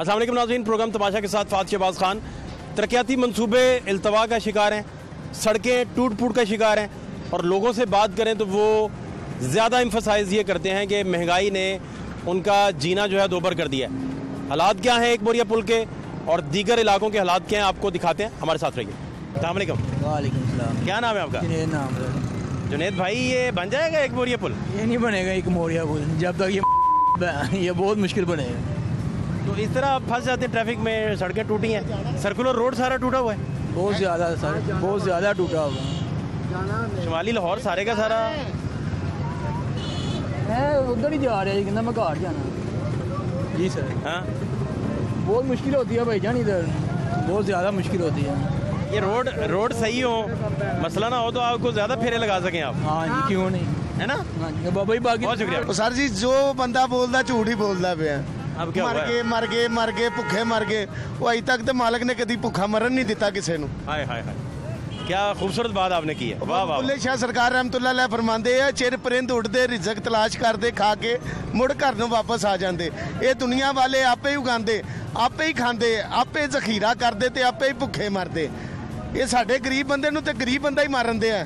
अस्सलाम वालेकुम नाज़रीन, प्रोग्राम तमाशा के साथ फ़ात शहबाज खान। तरक्याती मंसूबे इल्तवा का शिकार हैं, सड़कें टूट फूट का शिकार हैं, और लोगों से बात करें तो वो ज़्यादा एम्फसाइज़ ये करते हैं कि महंगाई ने उनका जीना जो है दोबर कर दिया है। हालात क्या हैं एक बोरिया पुल के और दीगर इलाकों के हालात क्या हैं, आपको दिखाते हैं, हमारे साथ रहिए। अस्सलाम वालेकुम। वालेकुम सलाम। क्या नाम है आपका? जुनैद नाम है। जुनैद भाई, ये बन जाएगा एक बोरिया पुल? ये नहीं बनेगा एक मोरिया पुल जब तक ये बहुत मुश्किल बनेगा। तो इस तरह आप फंस जाते हैं ट्रैफिक में, सड़कें टूटी हैं, सर्कुलर रोड सारा टूटा हुआ है, बहुत ज़्यादा सर, बहुत ज़्यादा टूटा हुआ। शुमाली लाहौर सारे का सारा मैं उधर ही जा रहा है, कहना मैं घर जाना। जी सर। हाँ, बहुत मुश्किल होती है भाईजान, इधर बहुत ज़्यादा मुश्किल होती है। ये रोड सही हो, मसला ना हो तो आपको ज़्यादा फेरे लगा सकें आप। हाँ जी, क्यों नहीं, है ना? हाँ जी बाबा जी, बाकी बहुत शुक्रिया सर जी। जो बंदा बोलता झूठ ही बोलता पे। अब क्या हुआ है? मर गए भुखे मर गए। वो अज तक तो मालक ने कभी भुखा मरन नहीं दिता किसी को। हाय हाय हाय, क्या खूबसूरत बात आपने की है, वाह वाह। बुल्ले शाह सरकार रहमतुल्लाह अलैह फरमाते हैं, चिर परिंद उड़ते रिजक तलाश करते, खा के मुड़ घर नूं वापस आ जाते। ये दुनिया वाले आपे ही उगाते, आपे ही खाते, आपे जखीरा करते ते आपे ही भुखे मरते। ये साडे गरीब बंदे नूं ते गरीब बंदा ही मारन दे है,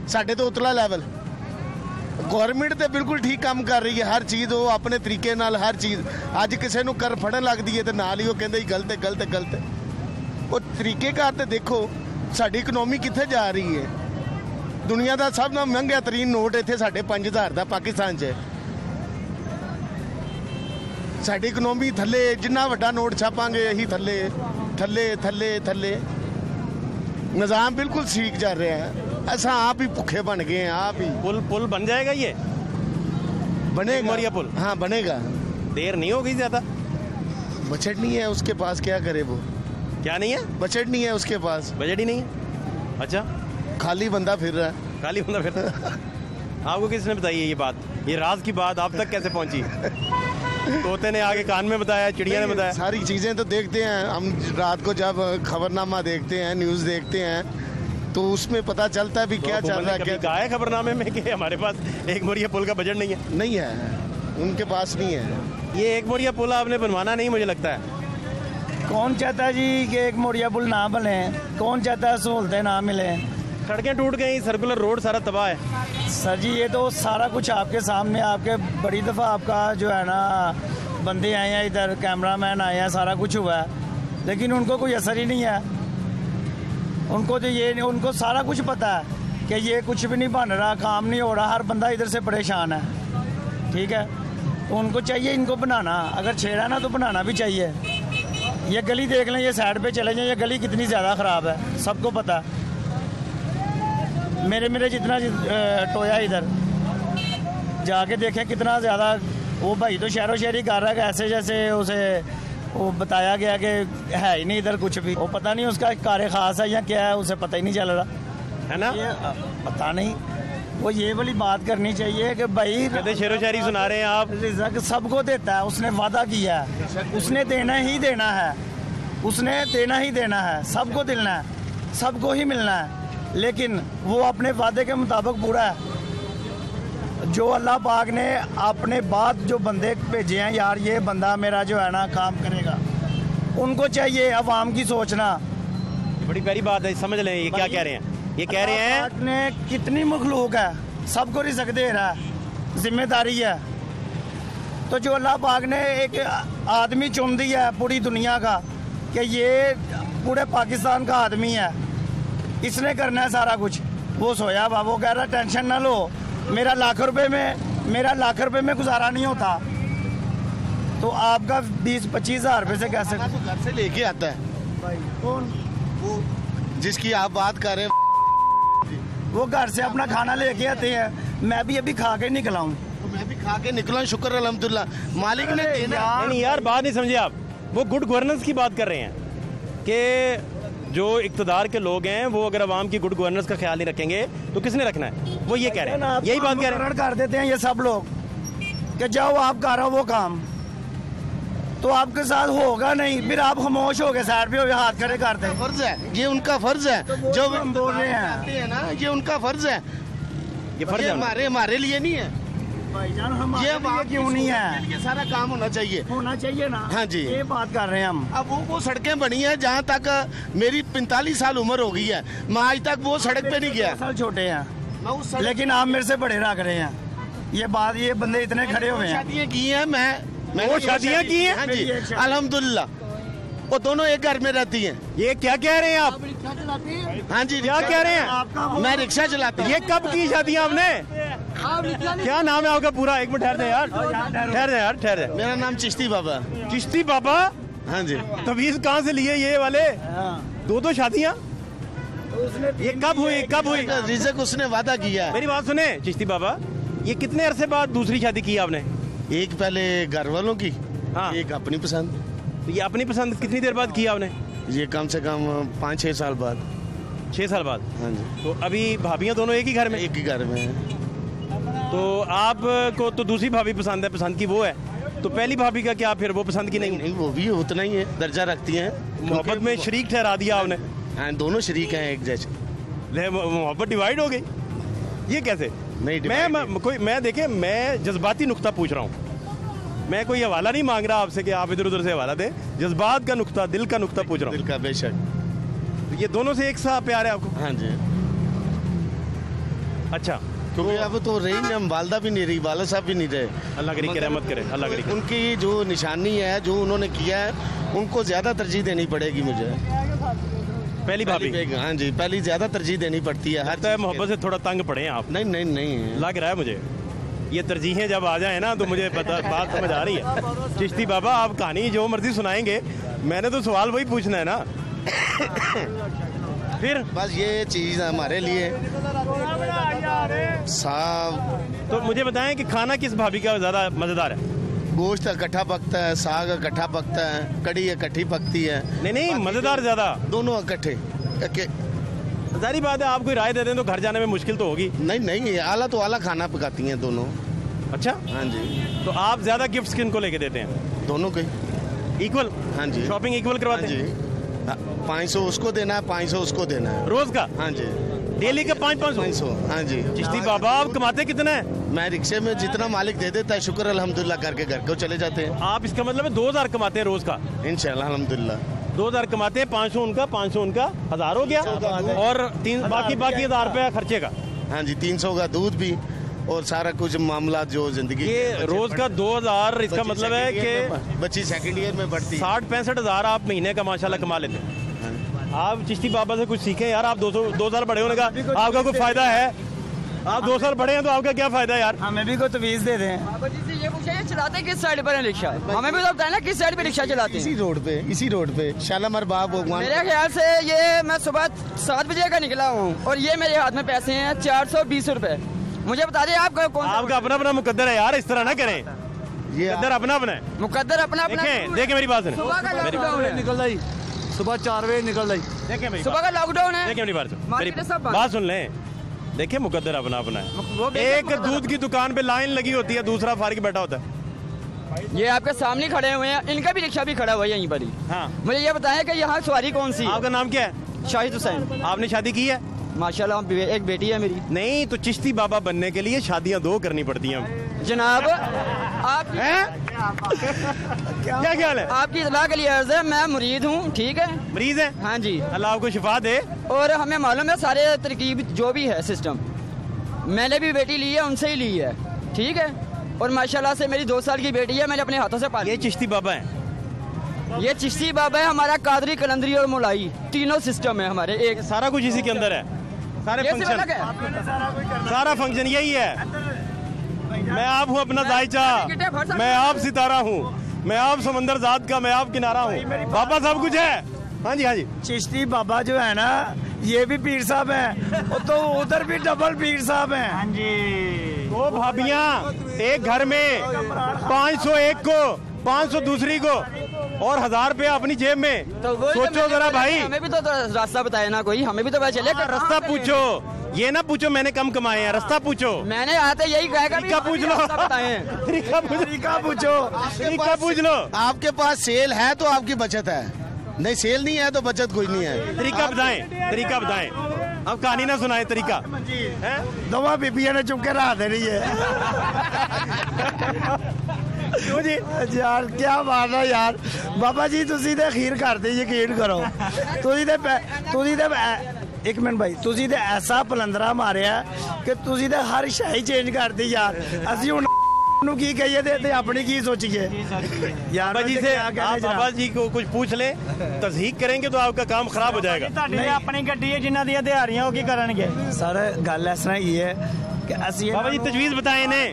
साडे तो उतला लैवल। गौरमेंट तो बिल्कुल ठीक काम कर रही है, हर चीज़ वो अपने तरीके नाल हर चीज़। अज किसी को कर फड़न लगती है तो नाल ही वो कहते गलत है गलत है गलत है। वो तरीकेकार तो देखो साडी इकनॉमी कित्थे जा रही है। दुनिया का सब नाल महंगा तरीन नोट इत्थे साढ़े 5000 का पाकिस्तान च। साडी इकनॉमी थले, जिन्ना वड्डा नोट छापांगे यही थले थले थले थले। निज़ाम बिल्कुल ठीक चल रहा है, ऐसा आप ही भुखे बन गए हैं। आप ही पुल बन जाएगा, ये बनेगा मोरिया पुल? हाँ बनेगा, देर नहीं होगी ज़्यादा? बजट नहीं है उसके पास, क्या करे वो? क्या नहीं है? बजट नहीं है उसके पास, बजट ही नहीं है। अच्छा, खाली बंदा फिर रहा है। खाली बंदा फिर आपको किसने बताई है ये बात? ये राज की बात आप तक कैसे पहुंची? तोते ने आगे कान में बताया, चिड़िया ने बताया? सारी चीज़ें तो देखते हैं हम, रात को जब खबरनामा देखते हैं, न्यूज़ देखते हैं, तो उसमें पता चलता है भी क्या चल रहा है। क्या कहा है खबरनामे में कि हमारे पास एक बोरिया पुल का बजट नहीं है? नहीं है, उनके पास नहीं है। ये एक बोरिया पुल आपने बनवाना नहीं, मुझे लगता है। कौन चाहता है जी कि एक मोरिया पुल ना बने? कौन चाहता है सहूलतें ना मिले? सड़कें टूट गई, सर्कुलर रोड सारा तबाह है। सर जी ये तो सारा कुछ आपके सामने, आपके बड़ी दफ़ा आपका जो है ना बंदे आए हैं इधर, कैमरामैन आए हैं, सारा कुछ हुआ है, लेकिन उनको कोई असर ही नहीं है। उनको तो ये, उनको सारा कुछ पता है कि ये कुछ भी नहीं बन रहा, काम नहीं हो रहा, हर बंदा इधर से परेशान है। ठीक है, तो उनको चाहिए इनको बनाना, अगर छेड़ा ना तो बनाना भी चाहिए। ये गली देख लें, ये साइड पे चले जाएं, ये गली कितनी ज़्यादा ख़राब है, सबको पता है। मेरे जितना टोया इधर जाके देखें कितना ज़्यादा। वो भाई तो शहरों शहरी कर रहा है कि ऐसे जैसे उसे वो बताया गया कि है ही नहीं इधर कुछ भी। वो पता नहीं उसका कार्य ख़ास है या क्या है, उसे पता ही नहीं चल रहा है ना? ये पता नहीं। वो ये वाली बात करनी चाहिए कि भाई कहते शेरो शायरी सुना रहे हैं आप। रिज़्क़ सबको देता है, उसने वादा किया है, उसने देना ही देना है, उसने देना ही देना है, सबको देना है, सबको ही मिलना है। लेकिन वो अपने वादे के मुताबिक पूरा है। जो अल्लाह पाक ने अपने बाद जो बंदे भेजे हैं, यार ये बंदा मेरा जो है ना काम करेगा, उनको चाहिए अवाम की सोचना। बड़ी प्यारी बात है, समझ लें ये क्या कह रहे हैं। ये कह रहे हैं पाक ने कितनी मखलूक है, सबको रिज़्क़ दे रहा है, जिम्मेदारी है। तो जो अल्लाह पाक ने एक आदमी चुन दिया है पूरी दुनिया का कि ये पूरे पाकिस्तान का आदमी है, इसने करना है सारा कुछ। वो सोया हुआ, वो कह रहा टेंशन ना लो, मेरा लाख रुपए में गुजारा नहीं होता, तो आपका 20-25 हज़ार रुपये से कैसे? घर से लेके आता है भाई कौन? वो जिसकी आप बात कर रहे हैं, वो घर से अपना खाना लेके आते हैं। मैं भी अभी खा के निकला हूँ, तो मैं भी खा के निकला, शुक्र अल्हम्दुलिल्लाह मालिक ने देना। नहीं यार, बात नहीं समझे आप। वो गुड गवर्नेंस की बात कर रहे हैं कि जो इक़्तिदार के लोग हैं वो अगर आवाम की गुड गवर्नेंस का ख्याल नहीं रखेंगे तो किसने रखना है? वो ये कह रहे हैं, यही बात कह रहे हैं। कर देते हैं ये सब लोग कि जाओ आप कर रहे हो वो काम, तो आपके साथ होगा नहीं, फिर आप खामोश हो गए, साइड पे हाथ खड़े करते हैं। फर्ज है, ये उनका फर्ज है। तो जो हम बोल रहे हैं ना, ये उनका फर्ज है, ये फर्ज है हमारे लिए नहीं है। भाईजान हम ये क्यों नहीं है? ये सारा काम होना चाहिए ना। हाँ जी, ये बात कर रहे हैं हम। अब वो सड़कें बनी हैं जहाँ तक मेरी 45 साल उम्र हो गई है, मैं आज तक वो सड़क पे नहीं गया। साल छोटे हैं मैं उस सड़क लेकिन आप मेरे से बड़े रख रहे हैं। ये बात, ये बंदे इतने खड़े हुए हैं। शादियाँ की हैं, मैं वो शादियाँ की हैं? हाँ जी, अल्हम्दुलिल्लाह। वो दोनों एक घर में रहती हैं। ये क्या कह रहे हैं आप? हाँ जी, क्या कह रहे हैं? मैं रिक्शा चलाता हूँ। ये कब की शादियाँ आपने? क्या नाम है आपका पूरा? एक मिनट ठहर दे यार, ठहर दे। मेरा नाम चिश्ती बाबा। चिश्ती बाबा? हाँ जी। तवीज कहाँ से लिए ये वाले? दो शादियाँ? ये कब हुई? रिज़्क उसने वादा किया है। मेरी बात सुने चिश्ती बाबा, ये कितने अरसे बाद दूसरी शादी की आपने? एक पहले घर वालों की, हाँ। एक अपनी पसंद। ये अपनी पसंद कितनी देर बाद की आपने? ये कम से कम 5-6 साल बाद। 6 साल बाद? हाँ जी। तो अभी भाभियाँ दोनों एक ही घर में? एक ही घर में है। तो आपको तो दूसरी भाभी पसंद है, पसंद की वो है, तो पहली भाभी का क्या फिर वो पसंद की नहीं? नहीं, वो भी उतना ही है, दर्जा रखती हैं। मोहब्बत में शरीक ठहरा दिया आपने? हाँ, दोनों शरीक हैं एक जैसे। मोहब्बत डिवाइड हो गई, ये कैसे? नहीं, मैं जज्बाती नुक्ता पूछ रहा हूँ, मैं कोई हवाला नहीं मांग रहा आपसे कि आप इधर उधर से हवाला दें। जज्बात का नुक्ता, दिल का नुक्ता पूछ रहा हूँ। दिल का, बेशक। ये दोनों से एक सा प्यार है आपको? हाँ जी। अच्छा, क्योंकि अब तो रही नहीं, हम वालदा भी नहीं रही, वाला साहब भी नहीं रहे। अल्लाह करी के रहमत करे, अल्लाह करी। उनकी जो निशानी है, जो उन्होंने किया है, उनको ज्यादा तरजीह देनी पड़ेगी मुझे। पहली भाभी? हाँ जी, पहली ज्यादा तरजीह देनी पड़ती है। लगता है मोहब्बत से थोड़ा तंग पड़े हैं आप। नहीं लग रहा है मुझे, ये तरजीहें जब आ जाए ना तो मुझे बात समझ आ रही है। चिश्ती बाबा, आप कहानी जो मर्जी सुनाएंगे, मैंने तो सवाल वही पूछना है ना। फिर बस ये चीज हमारे लिए साग। तो मुझे बताएं कि खाना किस भाभी का ज्यादा मजेदार है? गोश्त इकट्ठा पकता है, साग इकट्ठा पकता है, कड़ी इकट्ठी पकती है। नहीं, मजेदार ज्यादा दोनों इकट्ठे। जारी बात है, आप कोई राय दे दें तो घर जाने में मुश्किल तो होगी। नहीं, आला तो आला खाना पकाती हैं दोनों। अच्छा, हाँ जी। तो आप ज्यादा गिफ्ट्स किनको लेके देते हैं? दोनों के इक्वल? हाँ जी। शॉपिंग इक्वल करवाते हैं? 500 उसको देना है, 500 उसको देना है रोज का? हाँ जी। डेली का 500? हाँ जी। चिश्ती बाबा, आप कमाते कितना है? मैं रिक्शे में जितना मालिक दे देता है, शुक्र अल्हम्दुलिल्लाह करके घर को चले जाते हैं। आप इसका मतलब 2000 कमाते हैं रोज का? इंशाल्लाह अल्हम्दुलिल्लाह। 2000 कमाते हैं, 500 उनका, 1000 हो गया, और बाकी 1000 रुपया खर्चे का। हाँ जी, 300 का दूध भी और सारा कुछ मामला जो जिंदगी। ये रोज का 2000, इसका मतलब है कि बच्ची सेकंड ईयर में पढ़ती। 60-65 हजार आप महीने का माशाल्लाह कमा लेते हैं। आप चिश्ती बाबा से कुछ सीखें यार। आप 2 साल बड़े होने का आपका कोई फायदा है? आप 2 साल बड़े हैं तो आपका क्या फायदा है यार? हमें भी कोई तवीज दे दें। ये पूछे चलाते किस साइड पर है रिक्शा? हमें भी तो बताए ना किस साइड पे रिक्शा चलाते हैं। इसी रोड पे शालामार बाग भगवान। मेरे ख्याल से ये मैं सुबह 7 बजे का निकला हूँ और ये मेरे हाथ में पैसे हैं 420 रुपए। मुझे बता दें आप कौन? आपका अपना मुकद्दर है यार, इस तरह ना करें। ये मुकद्दर अपना है। मुकद्दर अपना। देखें मेरी बात सुने। निकल जाई, सुबह 4 बजे निकल जाई। देखें सुबह का लॉकडाउन है। देखिए मेरी मार्केट सब बंद। बात सुन लें। देखिए मुकद्दर अपना है। एक दूध की दुकान पे लाइन लगी होती है, दूसरा फारिग बैठा होता है। ये आपके सामने खड़े हुए हैं, इनका भी रिक्शा भी खड़ा हुआ है यहीं पर ही। हाँ, मुझे ये बताएं कि यहाँ सवारी कौन सी? आपका नाम क्या है? शाहिद हुसैन। आपने शादी की है? माशाल्लाह एक बेटी है मेरी। नहीं, तो चिश्ती बाबा बनने के लिए शादियां 2 करनी पड़ती हैं जनाब। आप क्या ख्याल है? आपकी इतला के लिए अर्ज है, मैं मुरीद हूँ, ठीक है? मरीज है? हाँ जी। अल्लाह आपको शिफा दे। और हमें मालूम है सारे तरकीब जो भी है सिस्टम, मैंने भी बेटी ली है, उनसे ही ली है, ठीक है? और माशाल्लाह से मेरी 2 साल की बेटी है, मैंने अपने हाथों से पाली। ये चिश्ती बाबा है? ये चिश्ती बाबा है, हमारा कादरी, कलंदरी और मुलाई तीनों सिस्टम है हमारे। एक सारा कुछ इसी के अंदर है, सारे फंक्शन, सारा फंक्शन यही है। मैं आप हूँ अपना जायचा, मैं आप सितारा हूँ, मैं आप समंदर ज़ात का, मैं आप किनारा हूँ। बाबा सब कुछ है। हाँ जी। चिश्ती बाबा जो है ना, ये भी पीर साहब हैं, तो उधर भी डबल पीर साहब हैं। हाँ जी। 2 भाभियाँ एक घर में, 500 एक को, 500 दूसरी को, और 1000 रुपया अपनी जेब में। तो सोचो जरा भाई। हमें भी तो रास्ता बताए ना कोई, हमें भी तो पता चले। रास्ता पूछो, ये ना पूछो मैंने कम कमाए हैं, रास्ता पूछो। मैंने आते यही कहा, तरीका पूछ लो, तरीका पूछ लो। आपके पास सेल है तो आपकी बचत है, नहीं सेल नहीं है तो बचत कोई नहीं है। तरीका बताएं। अब कहानी ना सुनाए तरीका हैं? दोवा बीबिया ने चुप के रहा देनी है। क्यों जी? यार क्या बात है यार, बाबा जी तुसी ते अखीर करते यकीन करो, तुसी ते एक मिनट भाई, तुसी ते ऐसा पलंदरा मारिया कि तुसी ते हर शाही चेंज कर दी यार। असि हुण ਨੂੰ ਕੀ ਕਹੀਏ ਤੇ ਆਪਣੀ ਕੀ सोचिए यार। बाबा जी से आप बाबा जी को कुछ पूछ ले, तस्दीक करेंगे तो आपका काम खराब हो जाएगा। नहीं अपनी गड्डी है जिन्हां दी दिहाड़ियां हो की करनगे सर। गल इस तरह ही है कि असि बाबा जी तजवीज़ बताएं इन्हें,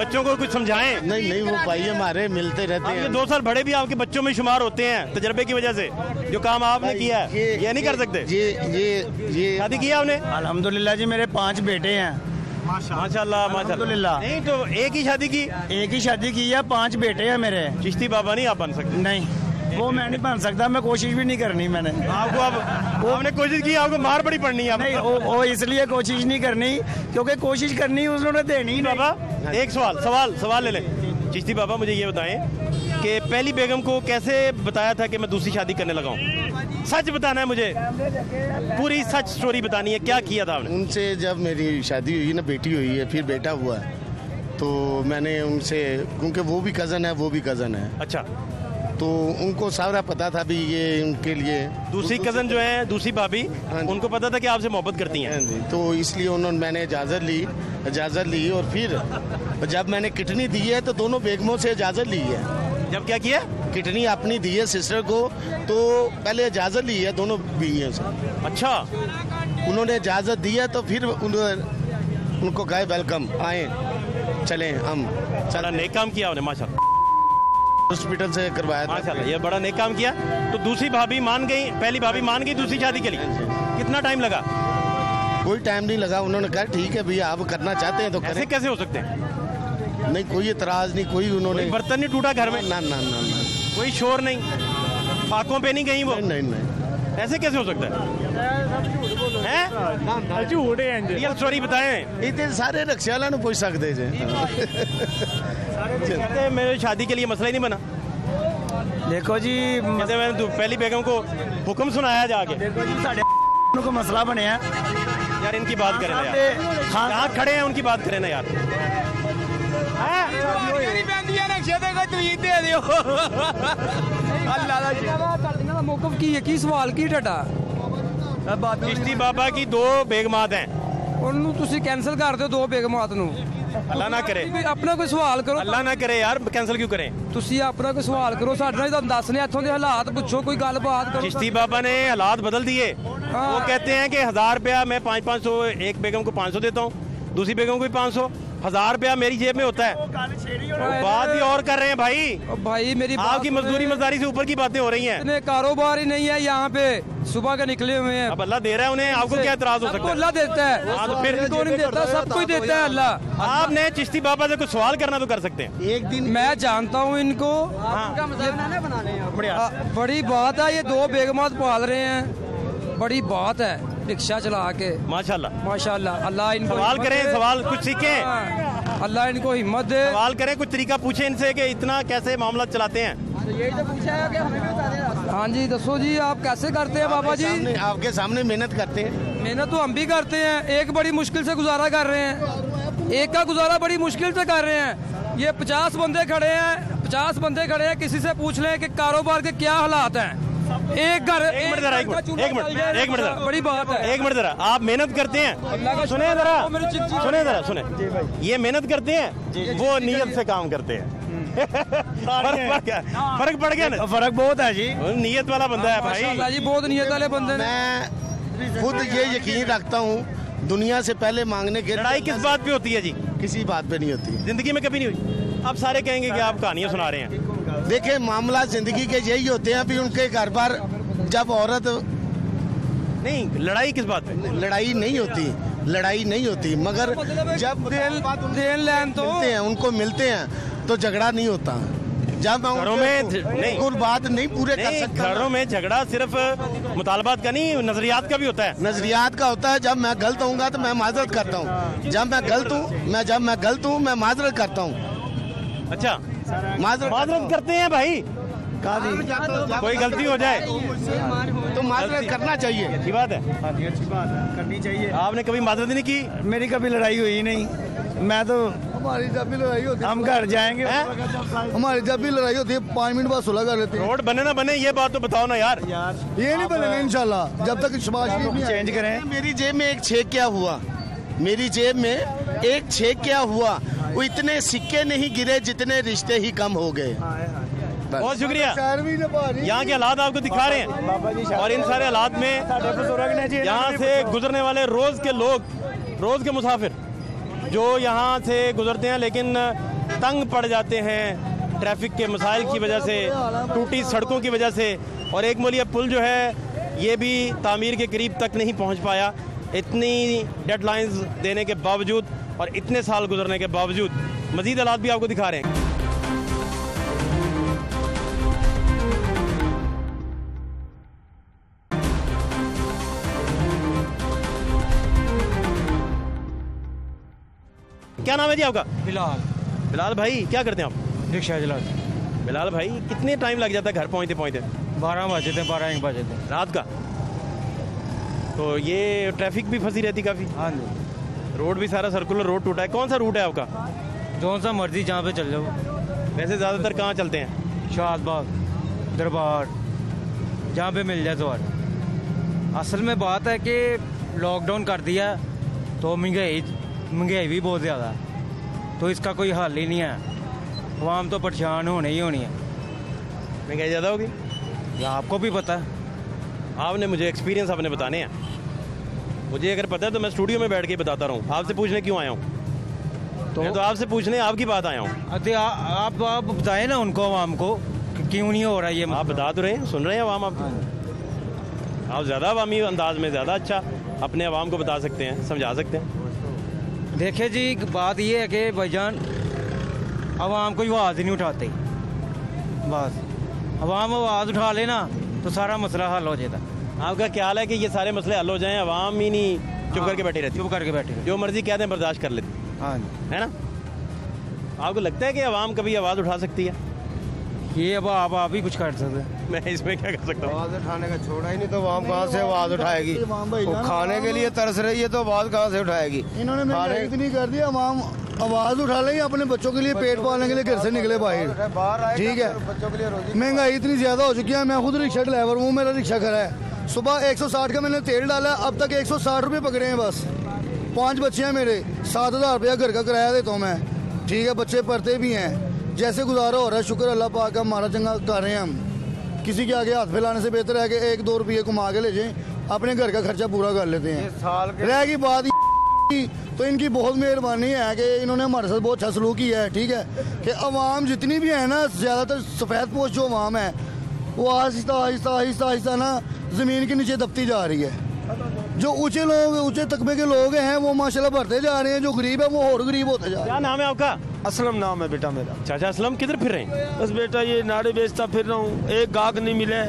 बच्चों को कुछ समझाएं। नहीं वो भाई हमारे मिलते रहते हैं। 2 साल बड़े भी आपके बच्चों में शुमार होते हैं तजर्बे की वजह से। जो काम आपने किया है ये नहीं कर सकते। ये शादी किया आपने? अल्हम्दुलिल्लाह जी मेरे 5 बेटे हैं। माशाल्लाह अल्हम्दुलिल्लाह। नहीं तो एक ही शादी की? एक ही शादी की है, 5 बेटे हैं मेरे। चिश्ती बाबा नहीं आप बन सकते? नहीं वो मैं नहीं बन सकता, मैं कोशिश भी नहीं करनी मैंने। आपको अब आपने कोशिश की, आपको मार बड़ी पड़नी है। नहीं वो इसलिए कोशिश नहीं करनी क्योंकि कोशिश करनी उन्होंने देनी ही। बाबा एक सवाल ले लें। चिश्ती बाबा मुझे ये बताएं कि पहली बेगम को कैसे बताया था कि मैं दूसरी शादी करने लगा हूँ? सच बताना है मुझे, पूरी सच स्टोरी बतानी है, क्या किया था आपने? उनसे जब मेरी शादी हुई ना, बेटी हुई है, फिर बेटा हुआ है, तो मैंने उनसे, क्योंकि वो भी कज़न है वो भी कज़न है, अच्छा, तो उनको सारा पता था भी ये उनके लिए। दूसरी कज़न जो है, दूसरी भाभी, उनको पता था कि आपसे मोहब्बत करती हैं, तो इसलिए मैंने इजाज़त ली और फिर जब मैंने किडनी दी है तो दोनों बेगमों से इजाज़त ली है। जब क्या किया? किडनी अपनी दी है सिस्टर को, तो पहले इजाज़त ली है दोनों बीवियों से। अच्छा, उन्होंने इजाज़त दी है तो फिर उनको कहे वेलकम, आए चलें हम। बड़ा नेक काम किया आपने माशाल्लाह। हॉस्पिटल से करवाया था माशाल्लाह, ये बड़ा नेक काम किया। तो दूसरी भाभी मान गई, पहली भाभी मान गई दूसरी शादी के लिए? कितना टाइम लगा? कोई टाइम नहीं लगा, उन्होंने कहा ठीक है भैया आप करना चाहते हैं तो ऐसे करें। कैसे हो सकते हैं? नहीं कोई एतराज नहीं, कोई उन्होंने बर्तन नहीं टूटा घर में? ना ना ना ना, कोई शोर नहीं, फाकों पे नहीं गई वो? नहीं। ऐसे कैसे हो सकता है? झूठ है। रियल स्टोरी बताएं। इतने सारे रक्षा वाला पूछ सकते जे। कहते हैं मेरे शादी के लिए मसला ही नहीं बना। देखो जी, कहते मैंने पहली बेगम को हुक्म सुनाया जाके। देखो जी साढ़े को मसला बने यार इनकी बात करें ना यार, कहाँ खड़े हैं उनकी बात करें ना यार। मौकफ की सवाल की ढाडा चिश्ती बाबा की 2 बेगमात हैं, ਉਹਨੂੰ ਤੁਸੀਂ ਕੈਨਸਲ ਕਰ ਦਿਓ 2 ਬੇਗਮਾਤ ਨੂੰ। अल्लाह ना करे, ਆਪਣਾ ਕੋਈ ਸਵਾਲ ਕਰੋ, अल्लाह ना करे यार, कैंसिल क्यों करें? ਤੁਸੀਂ ਆਪਣਾ ਕੋਈ ਸਵਾਲ ਕਰੋ, ਸਾਡੇ ਨਾਲ ਤੁਹਾਨੂੰ ਦੱਸਨੇ ਇੱਥੋਂ ਦੇ ਹਾਲਾਤ ਪੁੱਛੋ, ਕੋਈ ਗੱਲਬਾत ਕਰੋ। चिश्ती बाबा ने हालात बदल दिए। वो कहते हैं कि 1000 रुपया मैं 500, एक बेगम को 500 देता हूँ, दूसरी बेगम को भी 500, 1000 रुपया मेरी जेब में होता है। बात ही और कर रहे हैं भाई। भाई मेरी आपकी मजदूरी मजदारी से ऊपर की बातें हो रही हैं। इतने कारोबार ही नहीं है यहाँ पे, सुबह के निकले हुए हैं। अब अल्लाह दे रहा है उन्हें, आपको क्या एतराज हो सकता है? अल्लाह देता है, हाँ, तो फिर इनको नहीं देता, सब कुछ देता है अल्लाह। आपने चिश्ती बाबा से कुछ सवाल करना तो कर सकते हैं। एक दिन मैं जानता हूँ इनको, बड़ी बात है, ये 2 बेगमात पाल रहे हैं, बड़ी बात है, रिक्शा चला के माशाल्लाह माशाल्लाह। अल्लाह इनको सवाल हिम्मत करें, दे। सवाल कुछ सीखें, अल्लाह इनको हिम्मत दे। सवाल करें, कुछ तरीका पूछें इनसे कि इतना कैसे मामला चलाते हैं। यही तो पूछा है कि हमें भी बता दें। हाँ जी दसो जी, आप कैसे करते हैं बाबा जी? आपके सामने मेहनत करते हैं। मेहनत तो हम भी करते हैं, एक बड़ी मुश्किल से गुजारा कर रहे हैं, एक का गुजारा बड़ी मुश्किल से कर रहे हैं। ये 50 बंदे खड़े हैं, 50 बंदे खड़े हैं, किसी से पूछ लें कि कारोबार के क्या हालात हैं। एक घर एक मिनट जरा, एक मिनट जरा, बड़ी बात है। एक मिनट जरा, आप मेहनत करते हैं, सुने जरा, सुने, ये मेहनत करते हैं, वो नीयत से काम करते हैं। फर्क पड़ गया ना? फर्क बहुत है जी, नीयत वाला बंदा है भाई। माशाल्लाह जी, बहुत नीयत वाले बंदे ने। मैं खुद ये यकीन रखता हूँ, दुनिया से पहले मांगने के लड़ाई किस बात पे होती है जी? किसी बात पे नहीं होती। जिंदगी में कभी नहीं हुई। अब सारे कहेंगे कि आप कहानियां सुना रहे हैं। देखे मामला जिंदगी के यही होते हैं, भी उनके घर पर जब औरत नहीं, लड़ाई किस बात पे? लड़ाई नहीं होती, मगर जब देन लेन तो मिलते हैं, उनको मिलते हैं तो झगड़ा नहीं होता। जब मैं घरों में नहीं, कुल बात नहीं पूरे कर सकता। घरों में झगड़ा सिर्फ मुतालबात का नहीं, नजरियात का भी होता है। नजरियात का होता है। जब मैं गलत होऊंगा तो मैं माजरत करता हूँ, जब मैं गलत हूँ मैं माजरत करता हूँ। अच्छा, माजरत करते हैं भाई। कोई गलती हो जाए तो माजरत करना चाहिए। अच्छी बात है। हाँ जी, अच्छी बात है, करनी चाहिए। आपने कभी माजरत नहीं की? मेरी कभी लड़ाई हुई नहीं। मैं तो, हमारी जब भी लड़ाई होती है हम घर जाएंगे, हमारी जब भी लड़ाई होती है 5 मिनट बाद सुलह कर लेते हैं। रोड बने ना बने ये बात तो बताओ ना यार। ये नहीं बनेगा इंशाल्लाह जब तक शबाश शरीफ चेंज करें। मेरी जेब में एक छेद क्या हुआ, मेरी जेब में एक छेद क्या हुआ, वो इतने सिक्के नहीं गिरे जितने रिश्ते ही कम हो गए। बहुत शुक्रिया। शहर भी नहीं पा रही। यहाँ के हालात आपको दिखा रहे हैं और इन सारे हालात में यहाँ से गुजरने वाले रोज के लोग, रोज के मुसाफिर जो यहाँ से गुजरते हैं लेकिन तंग पड़ जाते हैं ट्रैफिक के मसाइल की वजह से, टूटी सड़कों की वजह से। और एक मोलिया पुल जो है ये भी तामीर के करीब तक नहीं पहुँच पाया, इतनी डेडलाइंस देने के बावजूद और इतने साल गुजरने के बावजूद। मजीद हालात भी आपको दिखा रहे हैं। क्या नाम है जी आपका? बिलाल। बिलाल भाई क्या करते हैं आप? रिक्शा चलाते। बिलाल भाई कितने टाइम लग जाता है घर पहुँचते पहुँचते? 12 बजे थे, 12-1 बजे थे रात का। तो ये ट्रैफिक भी फंसी रहती काफ़ी? हाँ जी। रोड भी सारा सर्कुलर रोड टूटा है। कौन सा रूट है आपका? जो सा मर्जी जहाँ पे चल जाओ। वैसे ज़्यादातर कहाँ चलते हैं? शाहबाग, दरबार, जहाँ पे मिल जाए तो। असल में बात है कि लॉकडाउन कर दिया तो महंगाई भी बहुत ज़्यादा है, तो इसका कोई हल ही नहीं है। आवाम तो परेशान होने ही होनी है। महंगाई ज़्यादा होगी? ये आपको भी पता है। आपने मुझे एक्सपीरियंस अपने बताने हैं। मुझे अगर पता है तो मैं स्टूडियो में बैठ के बताता रहूँ। आपसे पूछने क्यों आया हूँ? तो आपसे पूछने आपकी बात आया हूँ। अरे आप बताएं ना उनको, आवाम को, कि क्यों नहीं हो रहा ये। आप बता तो रहे हैं, सुन रहे हैं आवाम आप। आप ज़्यादा अवामी अंदाज में ज़्यादा अच्छा अपने आवाम को बता सकते हैं, समझा सकते हैं। देखिए जी, बात ये है कि भाईजान आवाम कोई आवाज़ ही नहीं उठाते। बस आवाम आवाज़ उठा लेना तो सारा मसला हल हो जाता। आपका ख्याल है कि ये सारे मसले हल हो जाएं, आवाम ही नहीं चुप करके बैठी रहती? चुप करके बैठी रहती, जो मर्जी कहते हैं बर्दाश्त कर लेती। हाँ है ना? आपको लगता है कि आवाम कभी आवाज़ उठा सकती है? ये अब आप ही कुछ कर सकते हैं। मैं इसमें क्या कर सकता हूँ? आवाज़ उठाने का छोड़ा ही नहीं तो आवाम कहाँ से आवाज़ उठाएगी? वो खाने के लिए तरस रही है तो आवाज़ कहाँ से उठाएगी? इन्होंने महंगाई इतनी कर दी, आवाम आवाज़ उठा लेंगे अपने बच्चों के लिए, पेट पालने के लिए घर से निकले बाहर। ठीक है, बच्चों के लिए रोजी महंगाई इतनी ज़्यादा हो चुकी है। मैं खुद रिक्शा ड्राइवर हूँ, मेरा रिक्शा खड़ा है। सुबह 160 का मैंने तेल डाला, अब तक 160 रुपये पकड़े हैं बस। 5 बच्चे हैं मेरे, 7,000 रुपया घर का किराया देता हूँ मैं। ठीक है, बच्चे पढ़ते भी हैं। जैसे गुजारा हो रहा है, शुक्र अल्लाह पाक का, हमारा चंगा कर रहे हैं हम। किसी के आगे हाथ फैलाने से बेहतर है कि 1-2 रुपये कमा के ले जाएं, अपने घर का खर्चा पूरा कर लेते हैं। रह की बात तो इनकी बहुत मेहरबानी है कि इन्होंने हमारे साथ बहुत अच्छा सलूक किया है। ठीक है, कि अवाम जितनी भी है ना, ज़्यादातर सफ़ेद पोश जो अवाम है वो आहिस्ता आहिस्ता आहिस्ता आहिस्ता ना ज़मीन के नीचे दबती जा रही है। जो ऊंचे लोग, ऊंचे तकबे के लोग हैं वो माशाल्लाह बढ़ते जा रहे हैं, जो गरीब है वो और गरीब होते जा रहे हैं। क्या नाम है आपका? असलम नाम है बेटा मेरा। चाचा असलम, किधर फिर रहे हैं? बस बेटा ये नाड़े बेचता फिर रहा हूँ, एक गाहक नहीं मिले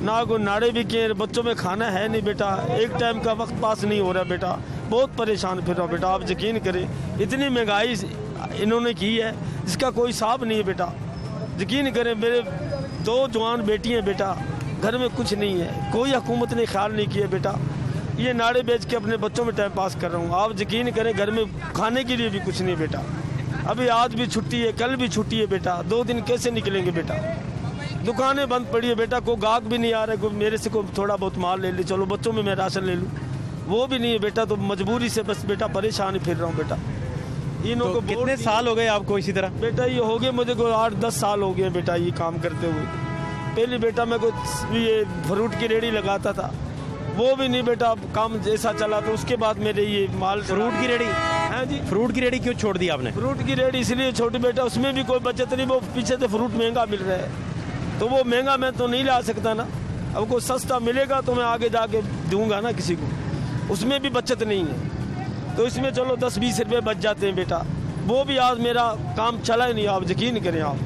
ना, को नाड़े भी किए, बच्चों में खाना है नहीं बेटा, एक टाइम का वक्त पास नहीं हो रहा बेटा, बहुत परेशान फिर रहा हूँ बेटा। आप यकीन करें इतनी महंगाई इन्होंने की है जिसका कोई हिसाब नहीं है बेटा। यकीन करें, मेरे 2 जवान बेटी हैं बेटा, घर में कुछ नहीं है, कोई हुकूमत ने ख्याल नहीं किया बेटा। ये नाड़े बेच के अपने बच्चों में टाइम पास कर रहा हूँ। आप यकीन करें घर में खाने के लिए भी कुछ नहीं बेटा। अभी आज भी छुट्टी है, कल भी छुट्टी है बेटा, 2 दिन कैसे निकलेंगे बेटा? दुकानें बंद पड़ी है बेटा, कोई गाहक भी नहीं आ रहा है, कोई मेरे से कोई थोड़ा बहुत माल ले ले, चलो बच्चों में मैं राशन ले लूँ, वो भी नहीं है बेटा। तो मजबूरी से बस बेटा परेशान फिर रहा हूँ बेटा। इन्हों को कितने साल हो गए आपको इसी तरह? बेटा ये हो गए मुझे कोई 8-10 साल हो गए बेटा ये काम करते हुए। पहले बेटा मैं कोई ये फ्रूट की रेहड़ी लगाता था, वो भी नहीं बेटा काम जैसा चला, तो उसके बाद मेरे ये माल। फ्रूट की रेहड़ी? हाँ जी। फ्रूट की रेहड़ी क्यों छोड़ दी आपने? फ्रूट की रेहड़ी इसलिए छोटी बेटा, उसमें भी कोई बचत नहीं, वो पीछे से फ्रूट महंगा मिल रहा है, तो वो महंगा मैं तो नहीं ला सकता ना। अब कोई सस्ता मिलेगा तो मैं आगे जाके दूंगा ना किसी को, उसमें भी बचत नहीं है। तो इसमें चलो 10-20 रुपये बच जाते हैं बेटा, वो भी आज मेरा काम चला ही नहीं। आप यकीन करें, आप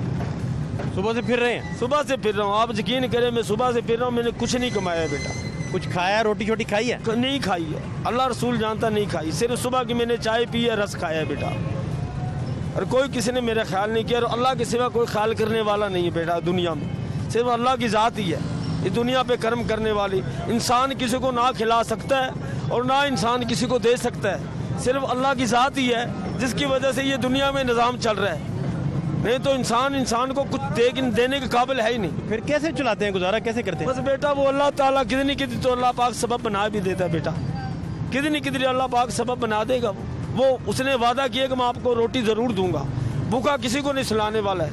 सुबह से फिर रहे हैं? सुबह से फिर रहा हूँ, आप यकीन करें मैं सुबह से फिर रहा हूँ, मैंने कुछ नहीं कमाया बेटा। कुछ खाया, रोटी छोटी खाई है? नहीं खाई है, अल्लाह रसूल जानता नहीं खाई, सिर्फ सुबह की मैंने चाय पी है, रस खाया है बेटा, और कोई किसी ने मेरा ख्याल नहीं किया, और अल्लाह के सिवा कोई ख्याल करने वाला नहीं है बेटा दुनिया में। सिर्फ अल्लाह की ज़ात ही है ये दुनिया पे कर्म करने वाली। इंसान किसी को ना खिला सकता है और ना इंसान किसी को दे सकता है, सिर्फ अल्लाह की ज़ात ही है जिसकी वजह से ये दुनिया में निज़ाम चल रहा है। नहीं तो इंसान को कुछ देने के काबिल है ही नहीं। फिर कैसे चलाते हैं, गुजारा कैसे करते हैं? बस बेटा वो अल्लाह ताला कितनी तो अल्लाह पाक सबब बना भी देता है बेटा, कितनी अल्लाह पाक सबब बना देगा। वो उसने वादा किया कि मैं आपको रोटी ज़रूर दूंगा, भूखा किसी को नहीं सुलाने वाला है,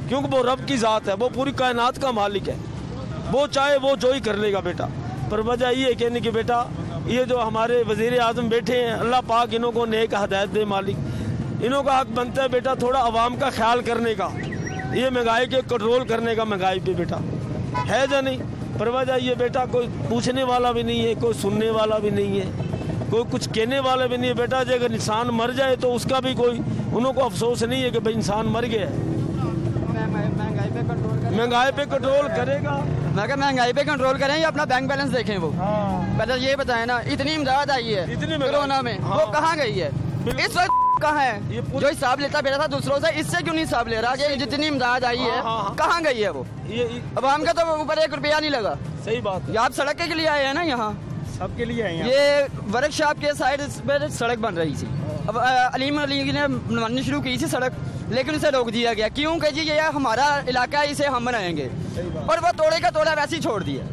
क्योंकि वो रब की ज़ात है, वो पूरी कायनात का मालिक है, वो चाहे वो जो ही कर लेगा बेटा। पर वजह ये है कहने की बेटा ये जो हमारे वज़ीर आज़म बैठे हैं, अल्लाह पाक इन्हों को नेक हदायत दे मालिक, इन्हों का हक बनता है बेटा थोड़ा आवाम का ख्याल करने का, ये महंगाई के कंट्रोल करने का, महंगाई पे बेटा है या नहीं। पर वजह ये बेटा कोई पूछने वाला भी नहीं है, कोई सुनने वाला भी नहीं है, कोई कुछ कहने वाला भी नहीं है बेटा। अगर इंसान मर जाए तो उसका भी कोई उन्हों को अफसोस नहीं है कि भाई इंसान मर गया है। महंगाई पे कंट्रोल करेगा, मैं कहा महंगाई पे कंट्रोल करें या अपना बैंक बैलेंस देखें। वो पहले ये बताएं ना, इतनी इमदाद आई है कोरोना में, वो कहाँ गई है इस वक्त, कहाँ है? जो हिसाब लेता बेटा था दूसरों से, इससे क्यों नहीं हिसाब ले रहा कि जितनी इमदाद आई है कहाँ गई है वो? अवाम का तो ऊपर 1 रुपया नहीं लगा। सही बात है। आप सड़क के लिए आए हैं ना, यहाँ सबके लिए आए हैं। ये वर्कशॉप के साइड पर सड़क बन रही थी, अब अलीम अली ने बनवानी शुरू की थी सड़क, लेकिन उसे रोक दिया गया। क्यों कि जी ये हमारा इलाका है, इसे हम बनाएंगे, और वो तोड़े का तोड़ा वैसे ही छोड़ दिया,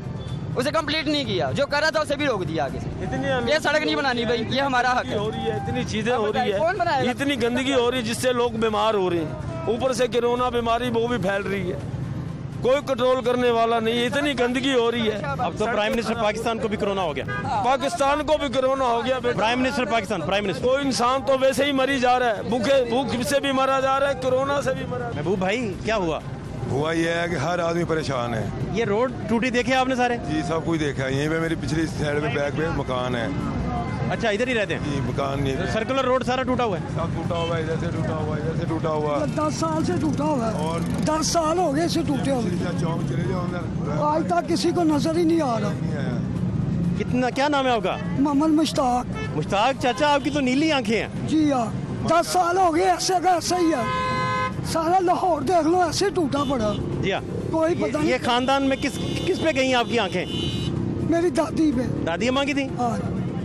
उसे कंप्लीट नहीं किया। जो कर रहा था उसे भी रोक दिया आगे से। ये सड़क नहीं बनानी भाई, ये हमारा हक है। हो रही है, इतनी चीजें हो रही है, इतनी गंदगी हो रही है जिससे लोग बीमार हो रहे हैं, ऊपर से कोरोना बीमारी वो भी फैल रही है, कोई कंट्रोल करने वाला नहीं है, इतनी गंदगी हो रही है। अब तो प्राइम मिनिस्टर पाकिस्तान को भी कोरोना हो गया, पाकिस्तान को भी कोरोना हो गया। Prime minister Pakistan, prime minister. कोई इंसान तो वैसे ही मरी जा रहा है, भूख से भी मरा जा रहा है, कोरोना से भी मरा। महबूब भाई क्या हुआ यह है कि हर आदमी परेशान है। ये रोड टूटी देखे आपने सारे? जी सब कुछ देखा है, यहीं पे मेरी पिछली साइड में बैक पे मकान है। अच्छा इधर ही रहते हैं? जी मकान नहीं, सर्कुलर रोड सारा टूटा हुआ है, सब टूटा हुआ है, इधर से टूटा हुआ है, इधर से टूटा हुआ है। 10 साल से टूटा हुआ है, और 10 साल हो गए इसे टूटे हुए, चौक चले जाओ अंदर, आज तक किसी को नजर ही नहीं आ रहा। कितना, क्या नाम है आपका? मोहम्मद मुश्ताक। मुश्ताक चाचा, आपकी तो नीली आंखें हैं। जी हाँ, 10 साल हो गए ऐसे का ऐसा ही है, सारा लाहौर देख लो ऐसे टूटा पड़ा। जी हाँ, कोई पता नहीं। ये खानदान में किस पे गई आपकी आंखें? मेरी दादी पे। दादी अम्मा की थी?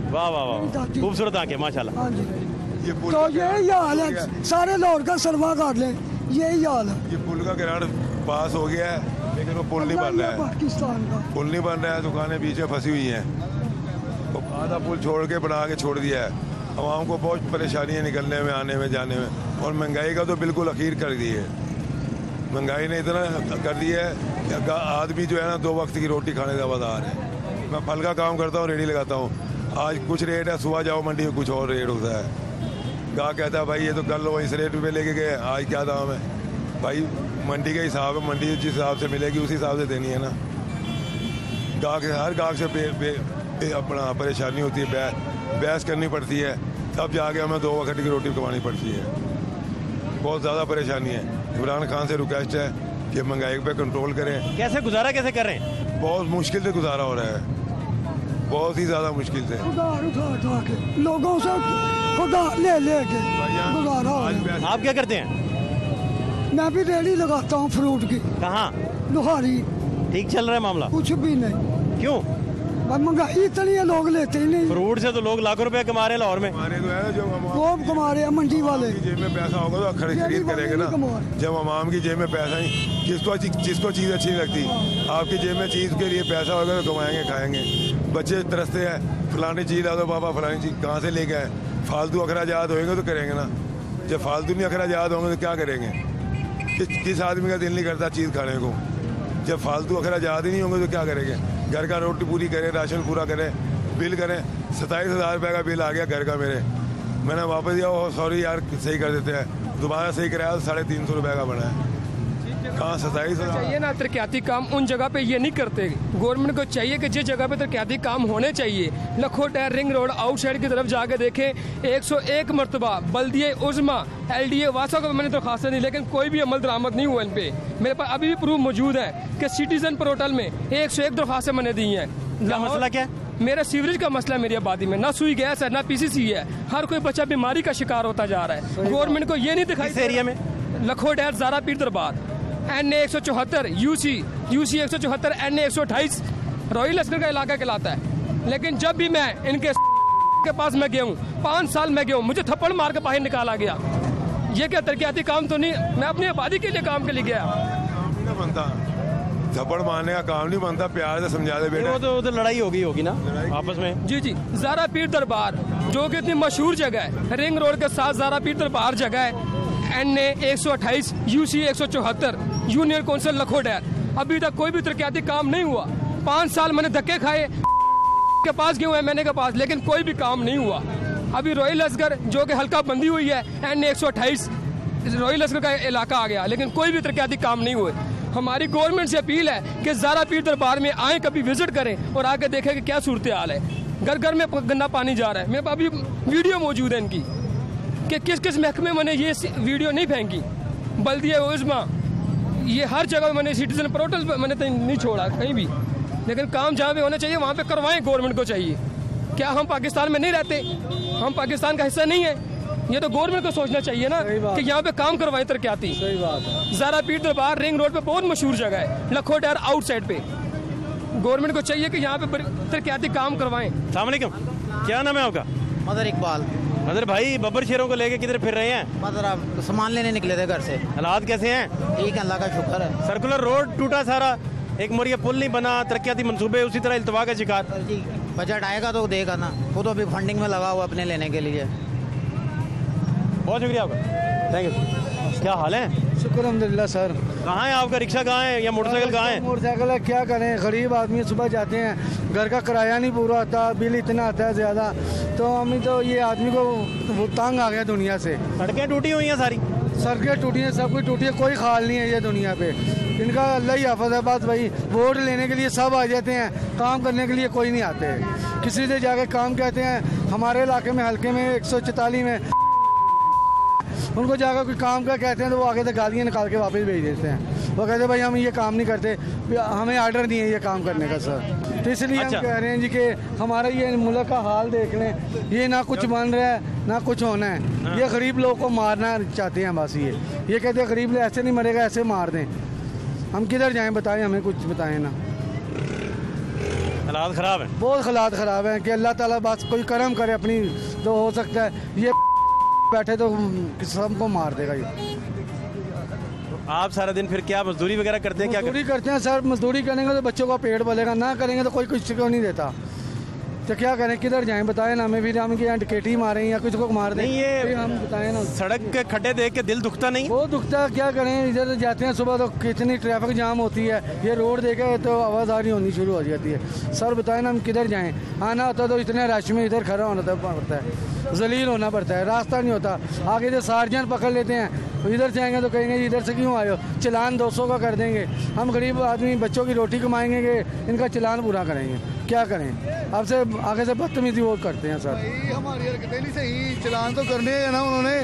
वाह वाह वाह, खूबसूरत आंखें माशाल्लाह। हाँ जी, तो यही हाल है, सारे लाहौर का सर्वा कर ले, यही हाल है। ये पुल का किराया पास हो गया है, लेकिन वो पुल नहीं बन रहा है, पाकिस्तान का पुल नहीं बन रहा है, दुकानें पीछे फंसी हुई हैं, तो आधा पुल छोड़ के बना के छोड़ दिया है। आवाम को बहुत परेशानी है निकलने में, आने में, जाने में, और महंगाई का तो बिल्कुल अखीर कर दी है। महंगाई ने इतना कर दिया है कि आदमी जो है ना 2 वक्त की रोटी खाने का वदार है। मैं फल का काम करता हूँ, रेडी लगाता हूँ, आज कुछ रेट है, सुबह जाओ मंडी में कुछ और रेट होता है। गाह कहता है भाई ये तो कल वो इस रेट पे लेके गए, आज क्या दाम है? भाई मंडी का हिसाब है, मंडी जिस हिसाब से मिलेगी उस हिसाब से देनी है ना। गाह के हर गाह से अपना परेशानी होती है, बहस करनी पड़ती है, तब जाके हमें 2 वक्त की रोटी कमानी पड़ती है। बहुत ज़्यादा परेशानी है। इमरान खान से रिक्वेस्ट है कि महंगाई पे कंट्रोल करें। कैसे गुजारा कैसे कर रहे हैं? बहुत मुश्किल से गुजारा हो रहा है, बहुत ही ज़्यादा मुश्किल से। उधार उठा के लोगों से उधार ले के गुजारा हो रहा है। आप क्या करते हैं? मैं भी रेडी लगाता हूँ फ्रूट की। कहाँ? लोहारी। ठीक चल रहा है मामला? कुछ भी नहीं। क्यों? महंगाई इतनी है, लोग लेते ही नहीं। फ्रूट से तो लोग लाखों रुपए कमा रहे हैं लाहौर में। हमारे तो है ना, जो वो कमा रहे हैं मंडी वाले। जेब में पैसा होगा तो खरीद करेंगे ना। जब आवाम की जेब में पैसा नहीं, जिसको चीज़ अच्छी नहीं लगती, आपकी जेब में चीज़ के लिए पैसा होगा तो कमाएंगे, खाएंगे। बच्चे तरसते हैं, फलानी चीज़ ला दो पापा, फलानी चीज़ कहाँ से लेके आए? फालतू अखराजात होंगे तो करेंगे ना, जब फालतू नहीं अखराजात होंगे तो क्या करेंगे? किस आदमी का दिल नहीं करता चीज़ खाने को? जब फालतू अखराजात ही नहीं होंगे तो क्या करेंगे? घर का रोटी पूरी करें, राशन पूरा करें, बिल करें। 27,000 रुपये का बिल आ गया घर का मेरे, मैंने वापस दिया, वो सॉरी यार सही कर देते हैं, दोबारा सही कराया तो 350 रुपये का बना है। कहाँ 27,000 चाहिए ना तरक्याती काम, उन जगह पे ये नहीं करते। गवर्नमेंट को चाहिए कि जिस जगह पे तरक्याती काम होने चाहिए, लखोटा रिंग रोड आउटसाइड की तरफ जाके देखें, 101 मरतबा बल्दिया उज़्मा LDA वासा को मैंने दरख्वास्तें दी, लेकिन कोई भी अमल दरामद नहीं हुआ इन पे। मेरे पास अभी भी प्रूफ मौजूद है कि सिटीजन पोर्टल में 101 दरख्वास्तें मैंने दी हैं। मसला क्या है? मेरा सीवरेज का मसला मेरी आबादी में, ना सुई गैस है ना PCC है, हर कोई बच्चा बीमारी का शिकार होता जा रहा है। गवर्नमेंट को ये नहीं दिखाई। इस एरिया में लखोटा ज़ारा पीर दरबार NA 174 UC 174 NA 128 रोहिल लश्कर का इलाका कहलाता है। लेकिन जब भी मैं इनके के पास मैं गया हूँ, 5 साल में गया हूँ, मुझे थप्पड़ मार के बाहर निकाला गया। ये क्या तरक्याती काम तो नहीं, मैं अपनी आबादी के लिए काम के लिए गया। बनता थप्पड़ मारने का काम नहीं बनता, प्यार से समझा दे बेटा। वो तो लड़ाई होगी ना आपस में। जी जी, ज़ारा पीर दरबार जो कि इतनी मशहूर जगह है, रिंग रोड के साथ ज़ारा पीर दरबार जगह है। NA 128 UC 174 union council Lakhodair. अभी तक कोई भी तरक्याती काम नहीं हुआ। 5 साल मैंने धक्के खाए, के पास गए हुए मैंने के पास, लेकिन कोई भी काम नहीं हुआ। अभी रोहिल असगर जो कि हल्का बंदी हुई है, NA 128 रोहिल असगर का इलाका आ गया, लेकिन कोई भी तरक्याती काम नहीं हुए। हमारी गवर्नमेंट से अपील है कि ज़ारा पीर दरबार में आए, कभी विजिट करें और आके देखें कि क्या सूरत हाल है। घर घर में गंदा पानी जा रहा है। मेरे पास अभी वीडियो मौजूद है इनकी कि किस किस महकमे मैंने ये वीडियो नहीं फेंकी। बल्दिया उज़्मा, ये हर जगह मैंने सिटीजन पोर्टल मैंने नहीं छोड़ा कहीं भी, लेकिन काम जहाँ पे होना चाहिए वहाँ पे करवाएं। गवर्नमेंट को चाहिए। क्या हम पाकिस्तान में नहीं रहते? हम पाकिस्तान का हिस्सा नहीं है? ये तो गवर्नमेंट को सोचना चाहिए ना कि यहाँ पे काम करवाएं तरक्याती। सही बात है। ज़ारा पीर दरबार रिंग रोड पे बहुत मशहूर जगह है, लखोडैर आउटसाइड पे। गवर्नमेंट को चाहिए कि यहाँ पे तरक्याती काम करवाएं। अस्सलाम वालेकुम, क्या नाम है आपका? मदर इकबाल। मदर भाई, बब्बर शेरों को लेके किधर फिर रहे हैं? मदर आप सामान लेने निकले थे घर से। हालात कैसे हैं? ठीक है, अल्लाह का शुक्र है। सर्कुलर रोड टूटा सारा, एक मोरिया पुल नहीं बना, तरक्याती मंसूबे उसी तरह इल्तवा का शिकार। जी, बजट आएगा तो देगा ना, वो तो अभी फंडिंग में लगा हुआ अपने लेने के लिए। बहुत शुक्रिया आपका, थैंक यू। क्या हाल है? शुक्र अल्हम्दुलिल्लाह सर। कहाँ है आपका रिक्शा? कहाँ है या मोटरसाइकिल कहाँ है? मोटरसाइकिल है, क्या करें, गरीब आदमी सुबह जाते हैं, घर का किराया नहीं पूरा होता, बिल इतना आता है ज़्यादा, तो हमें तो ये आदमी को वो तंग आ गया दुनिया से। सड़कें टूटी हुई हैं सारी, सड़कें टूटी हैं, सब कुछ टूटी है, कोई खाल नहीं है ये दुनिया पे। इनका अल्लाह ही हाफ़िज़ है। बात भाई, वोट लेने के लिए सब आ जाते हैं, काम करने के लिए कोई नहीं आते। किसी से जाके काम कहते हैं, हमारे इलाके में हल्के में 144 में उनको जाकर कोई काम का कहते हैं तो वो आगे से गालियाँ निकाल के वापस भेज देते हैं। वो कहते हैं भाई हम ये काम नहीं करते, हमें आर्डर नहीं है ये काम करने का सर। तो इसलिए हम कह रहे हैं जी कि हमारा ये मुल्क का हाल देख लें, ये ना कुछ बन रहा है ना कुछ होना है। ये गरीब लोग को मारना चाहते हैं बस। ये कहते हैं गरीब लोग ऐसे नहीं मरेगा, ऐसे मार दें। हम किधर जाएँ बताएं, हमें कुछ बताएं ना। हालात ख़राब हैं, बहुत हालात ख़राब हैं कि अल्लाह ताला बस कोई करम करे अपनी, तो हो सकता है ये बैठे तो सबको मार देगा ये। आप सारा दिन फिर क्या मजदूरी वगैरह करते हैं? क्या मजदूरी करते हैं सर। मजदूरी करेंगे तो बच्चों का पेट भरेगा, ना करेंगे तो कोई कुछ को नहीं देता। तो क्या करें, किधर जाएं बताएं ना। हमें फिर हम यहाँ टिकेटी मारें या कुछ को मार दें? नहीं, ये हम बताएं ना। सड़क के खड्डे देख के दिल दुखता नहीं? वो दुखता है, क्या करें। इधर जाते हैं सुबह तो कितनी ट्रैफिक जाम होती है, ये रोड देखे तो आवाज़ारी होनी शुरू हो जाती है। सर बताएं ना हम किधर जाएँ? आना होता तो इतने रश में इधर खड़ा होना पड़ता है, जलील होना पड़ता है, रास्ता नहीं होता। आगे से सार्जन पकड़ लेते हैं, इधर जाएंगे तो कहेंगे इधर से क्यों आए हो, चलान 200 का कर देंगे। हम गरीब आदमी बच्चों की रोटी कमाएंगे कि इनका चलान पूरा करेंगे? क्या करें, अब से आगे से बदतमीजी वो करते हैं सर। हमारी हरकतें नहीं सही, चलान तो करने हैं ना उन्होंने।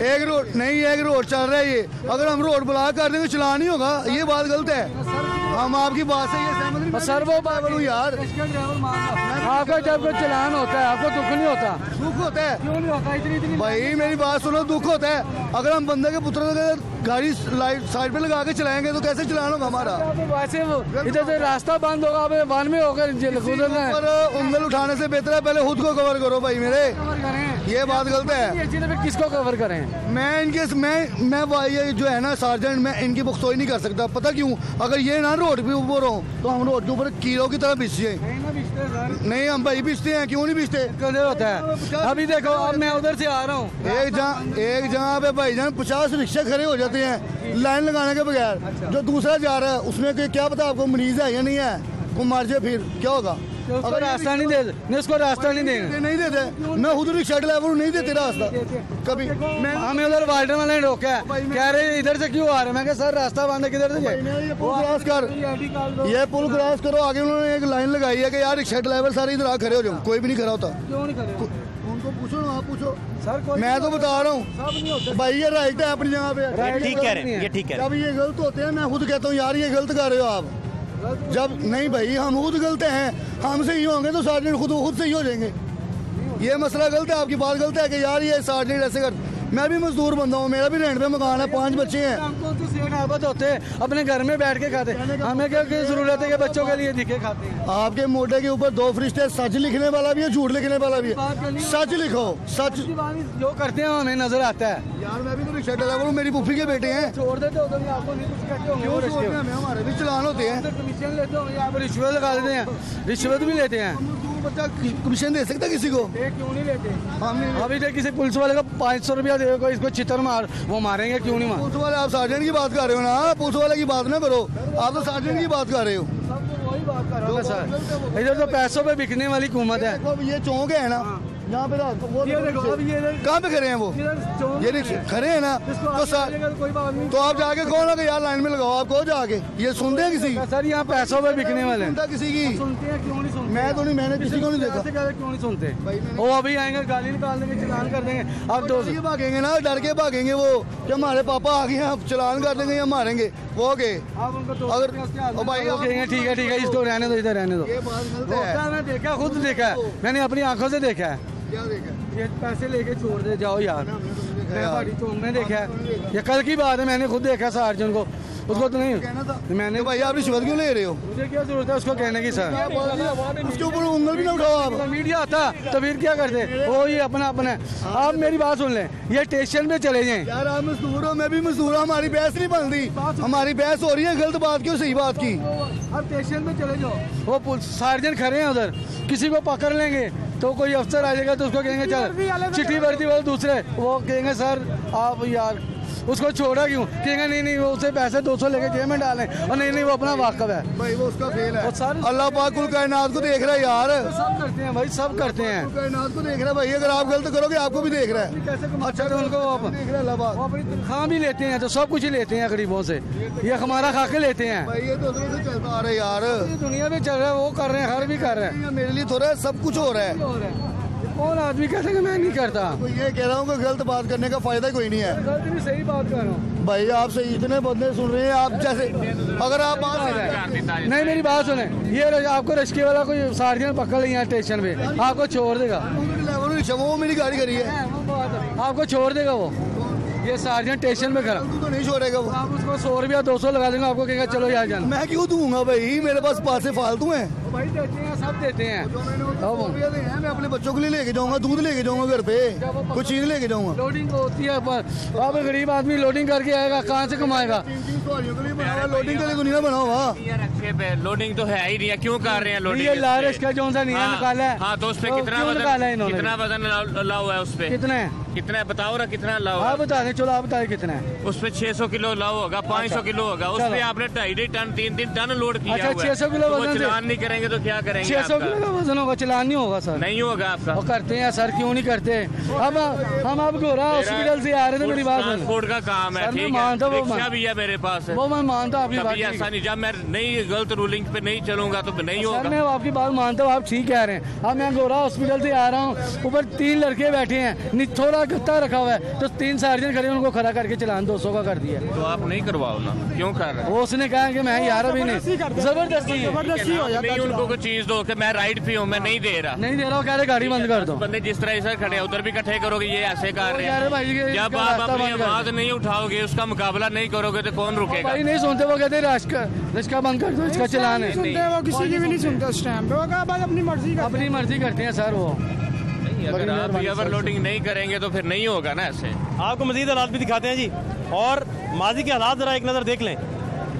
एक रोड नहीं, एक रोड चल रहा है ये, अगर हम रोड ब्लॉक कर देंगे चलान नहीं होगा, ये बात गलत है। हम आपकी बात से ये सहमत नहीं सर। वो बात यार, आपका जब कोई चलान होता है आपको दुख नहीं होता? दुख होता है, क्यों नहीं होता? इतनी भाई मेरी बात सुनो, दुख होता है। अगर हम बंदे के पुत्र गाड़ी लाइट साइड पे लगा के चलाएंगे तो कैसे चलान होगा हमारा? वैसे इधर से रास्ता बंद होगा, अब वन में होकर गुजरना है। उंगल उठाने से बेहतर है पहले खुद को कवर करो भाई मेरे। ये बात गलत है। किसको कवर करें? मैं इनके मैं जो है ना सार्जेंट, मैं इनकी पुख्तोई नहीं कर सकता। पता क्यों? अगर ये ना रोड पे ऊपर हो तो हम रोड के ऊपर कीड़ों की तरह बिछते हैं। नहीं हम भाई बिछते हैं, क्यों नहीं बिछते? होता है। अभी देखो, अब मैं उधर से आ रहा हूँ, एक जगह पे भाईजान 50 रिक्शा खड़े हो जाते हैं लाइन लगाने के बगैर। जो दूसरा जा रहा है उसमें क्या पता आपको मरीज है या नहीं है, को मार जाए फिर क्या होगा? अगर रास्ता नहीं दे, उसको रास्ता नहीं देंगे, नहीं देते। मैं खुद रिक्शा ड्राइवर नहीं देते रास्ता कभी। हमें उधर वार्डन वाले ने रोका है, कह रहे इधर से क्यों आ रहे? मैं कहा सर रास्ता बंद है, किधर से जाए? ये पुल क्रॉस कर, ये पुल क्रॉस करो। आगे उन्होंने एक लाइन लगाई है कि यार रिक्शा ड्राइवर सारे इधर आ खड़े हो जाओ। कोई भी नहीं खड़ा होता। क्यों नहीं खड़े? उनको पूछो ना, आप पूछो सर। मैं तो बता रहा हूँ भाई, ये राइट है अपनी जगह पे, ठीक कह रहे हैं, ये ठीक है। जब ये गलत होते हैं मैं खुद कहता हूँ यार ये गलत कर रहे हो आप। जब नहीं भाई हम खुद गलत हैं, हम सही होंगे तो सार्जेंट खुद सही हो जाएंगे। ये मसला गलत है, आपकी बात गलत है कि यार ये सार्जेंट ऐसे कर। मैं भी मजदूर बंदा हूँ, मेरा भी रेंट पे मकान है, 5 बच्चे हैं। हमको तो सेठ आबद होते अपने घर में बैठ के खाते, हमें क्या जरूरत है कि बच्चों के लिए दिखे खाते हैं। आपके मोटे के ऊपर 2 फरिश्ते, सच लिखने वाला भी है, झूठ लिखने वाला भी है। सच लिखो, सच जो करते हैं हमें नजर आता है। यार मैं भी तो रिक्शा ड्राइवर हूँ, मेरी पुफी के बेटे हैं। छोड़ देते हो तो आपको नहीं कुछ कहते होंगे, हमारे भी चलान होते हैं, कमीशन लेते होंगे, यहाँ पर रिश्वत लगा देते हैं, रिश्वत भी लेते हैं। बच्चा कमीशन दे सकता किसी को? क्यों नहीं लेते? अभी तक किसी पुलिस वाले का 500 रुपया देगा, इसको चितर मार, वो मारेंगे, क्यों नहीं मार? पुलिस वाले, आप सार्जेंट की बात कर रहे हो ना, पुलिस वाले की बात ना करो, आप तो सार्जेंट की बात कर रहे हो। वही बात कर रहा हूँ सर, इधर तो पैसों पे बिकने वाली हुकूमत है। ये चौक है ना यहाँ पे, कहाँ पे खड़े हैं वो, ये खड़े हैं ना, तो आप जाके कहो ना कि यार लाइन में लगाओ, आप कहो जाके, ये सुनते हैं किसी? सर यहाँ पैसों पे बिकने वाले हैं, किसी की सुनते हैं, क्यों नहीं सुनते? मैं तो नहीं, मैंने किसी को नहीं देखा। क्यों नहीं सुनते? वो अभी आएंगे, गाली निकाल देंगे, चलान कर देंगे। अब तो भागेंगे ना, डर के भागेंगे वो कि हमारे पापा आ गए हैं, अब चलान कर देंगे या मारेंगे, वो के अगर भाई ठीक है इसको रहने दो, इधर रहने दो। मैंने देखा, खुद देखा है, मैंने अपनी आंखों से देखा है। क्या देखा? ये पैसे लेके छोड़ दे जाओ यार, मैं देखा है, ये कल की बात है, मैंने खुद देखा सार्जन को, उसको तो नहीं मैंने। भाई आप रिश्वत क्यों ले रहे हो? मुझे क्या जरूरत है उसको कहने की सर? उसके ऊपर उंगल भी ना उठाओ आप। मीडिया आता तो फिर क्या करते, वो ये अपना अपना। आप मेरी बात सुन लें, ये स्टेशन पे चले जाएं। यार आप मजदूर हो, मैं भी मजदूर हूँ, हमारी बहस नहीं बन रही, हमारी बहस हो रही है गलत बात की और सही बात की। अब स्टेशन पे चले जाओ, वो सार्जन खड़े हैं उधर, किसी को पकड़ लेंगे तो कोई अफसर आ जाएगा तो उसको कहेंगे चल चिट्ठी भर्ती वाले दूसरे, वो कहेंगे सर आप यार उसको छोड़ा क्यों, कहेंगे नहीं वो उसे पैसे 200 लेके जेब में डालें, और नहीं वो अपना वाकफ है भाई, वो उसका फेल है। अल्लाह पाक कुल कायनात को देख रहा है यार, सब करते हैं भाई, सब करते हैं, कायनात को देख रहा है भाई, अगर आप गलत करोगे आपको भी देख रहा है। अच्छा तो उनको देख रहा है, वो अपनी तनख्वाह भी लेते हैं, तो सब कुछ ही लेते हैं गरीबों से, ये हमारा खाके लेते हैं भाई, ये तो चलता आ रहा है यार, दुनिया में चल रहा है, वो कर रहे हैं, हर भी कर रहे हैं, मेरे लिए थोड़ा सब कुछ हो रहा है। कौन आदमी कहते कि मैं नहीं करता? तो ये कह रहा हूँ कि गलत बात करने का फायदा कोई नहीं है। गलत भी सही बात कर रहा हूँ भाई, आप सही इतने बंदे सुन रहे हैं, आप जैसे अगर आप बात नहीं, मेरी बात सुने, ये आपको रिश्के वाला कोई सार्जन पकड़ लिया स्टेशन पे, आपको छोड़ देगा, वो मेरी गाड़ी करी है, आपको छोड़ देगा वो, ये सार्जन स्टेशन पे खड़ा तो नहीं छोड़ेगा वो, आप उसको 100 रुपया 200 लगा देंगे, आपको कहेगा चलो यार जाना। मैं क्यों दूंगा भाई, मेरे पास पैसे फालतू हैं भाई, देते हैं, सब देते हैं। मैं अपने बच्चों के लिए लेके जाऊंगा, दूध लेके जाऊंगा घर पे, कुछ चीज लेके जाऊंगा। लोडिंग होती है, अब गरीब आदमी लोडिंग करके आएगा, कहाँ से कमाएगा? लोडिंग के लिए तो नहीं बना हुआ, लोडिंग तो है ही नहीं है, क्यों कर रहे हैं लोडिंग? ये लारिश का जो सा निकाला निकाला है, हाँ, तो उस पे कितना वजन अलाउ है? उस पे कितना है बताओ ना, कितना अलाउ? आप बता दें, चलो आप बताए कितना है? उस पे 600 किलो अलाउ होगा, 500 किलो होगा, उस पे आपने 2.5 टन 3 टन लोड किया। अच्छा, 600 किलो वजन चलान नहीं करेंगे तो क्या करेंगे? 600 किलो का वजन होगा, चलान नहीं होगा सर? नहीं होगा आपका। वो करते हैं सर, क्यों नहीं करते? हम अब गोरा हॉस्पिटल से आ रहे थे, मेरी बात सुन, ट्रांसपोर्ट का काम है, ठीक है, रिक्शा भी है मेरे पास, वो मैं मानता हूँ आपकी बात, ऐसा नहीं, जब मैं नहीं गलत रूलिंग पे नहीं चलूंगा तो नहीं होगा। मैं आपकी बात मानता हूँ, आप ठीक कह रहे हैं। अब मैं गोरा हॉस्पिटल से आ रहा हूँ, ऊपर 3 लड़के बैठे हैं, थोड़ा गत्ता रखा हुआ है, तो 3 सार्जन खड़े, उनको खड़ा करके चलान 200 का कर दिया। तो आप नहीं करवाओ ना, क्यों कर रहे हैं? वो उसने कहा कि मैं यार अभी नहीं, जबरदस्ती हो जाता है, उनको कोई चीज दो कि मैं राइड पे हूँ, मैं नहीं दे रहा, कह रहे गाड़ी बंद कर दो। बंदे जिस तरह से खड़े हैं उधर भी इकट्ठे करोगे, ये ऐसे कर रहे हैं। जब आप अपनी आवाज नहीं उठाओगे, उसका मुकाबला नहीं करोगे तो कौन रुकेगा? भाई नहीं सुनते, वो कहते रिश्का बंद कर दो, इसका चलान है, वो किसी की भी नहीं सुनते उस टाइम पे, अपनी मर्जी करते हैं सर। वो अगर आप ओवरलोडिंग नहीं करेंगे तो फिर नहीं होगा ना ऐसे। आपको मजीद हालात भी दिखाते हैं जी, और माजी के हालात जरा एक नज़र देख लें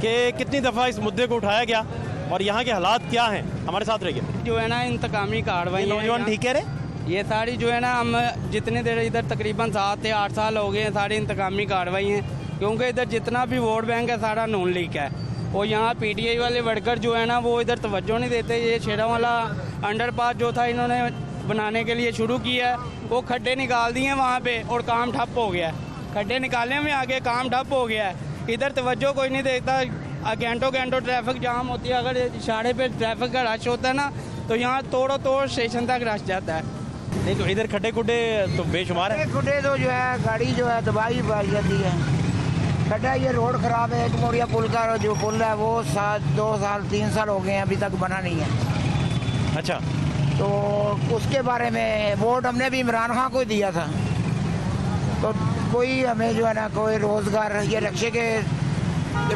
कि कितनी दफ़ा इस मुद्दे को उठाया गया और यहाँ के हालात क्या हैं। हमारे साथ रहिए। जो है ना इंतकामी कार्रवाई, नौजवान ठीक कह रहे, ये सारी जो है ना, हम जितने देर इधर तकरीबन 7 से 8 साल हो गए हैं, सारी इंतकामी कार्रवाई हैं, क्योंकि इधर जितना भी वोट बैंक है सारा नून लीग है, और यहाँ PTI वाले वर्कर जो है ना वो इधर तवज्जो नहीं देते। ये शेरा वाला अंडरपास जो था इन्होंने बनाने के लिए शुरू किया है, वो खड्डे निकाल दिए वहाँ पे और काम ठप हो गया है, खड्डे निकालने में आगे काम ठप हो गया है, इधर तवज्जो कोई नहीं देता, घंटों घंटों ट्रैफिक जाम होती है, अगर इशारे पे ट्रैफिक का रश होता है ना तो यहाँ तोड़ो तोड़ स्टेशन तक रश जाता है। नहीं तो इधर खड्डे खुड्डे तो बेशुमार है, खुड्डे तो जो है गाड़ी जो है दबाई पाई जाती है, खड्डा ये रोड खराब है, मोरिया पुल का जो पुल है वो 2 साल 3 साल हो गए हैं, अभी तक बना नहीं है। अच्छा, तो उसके बारे में वोट हमने भी इमरान खान को दिया था, तो कोई हमें जो है ना कोई रोज़गार, ये रक्षे के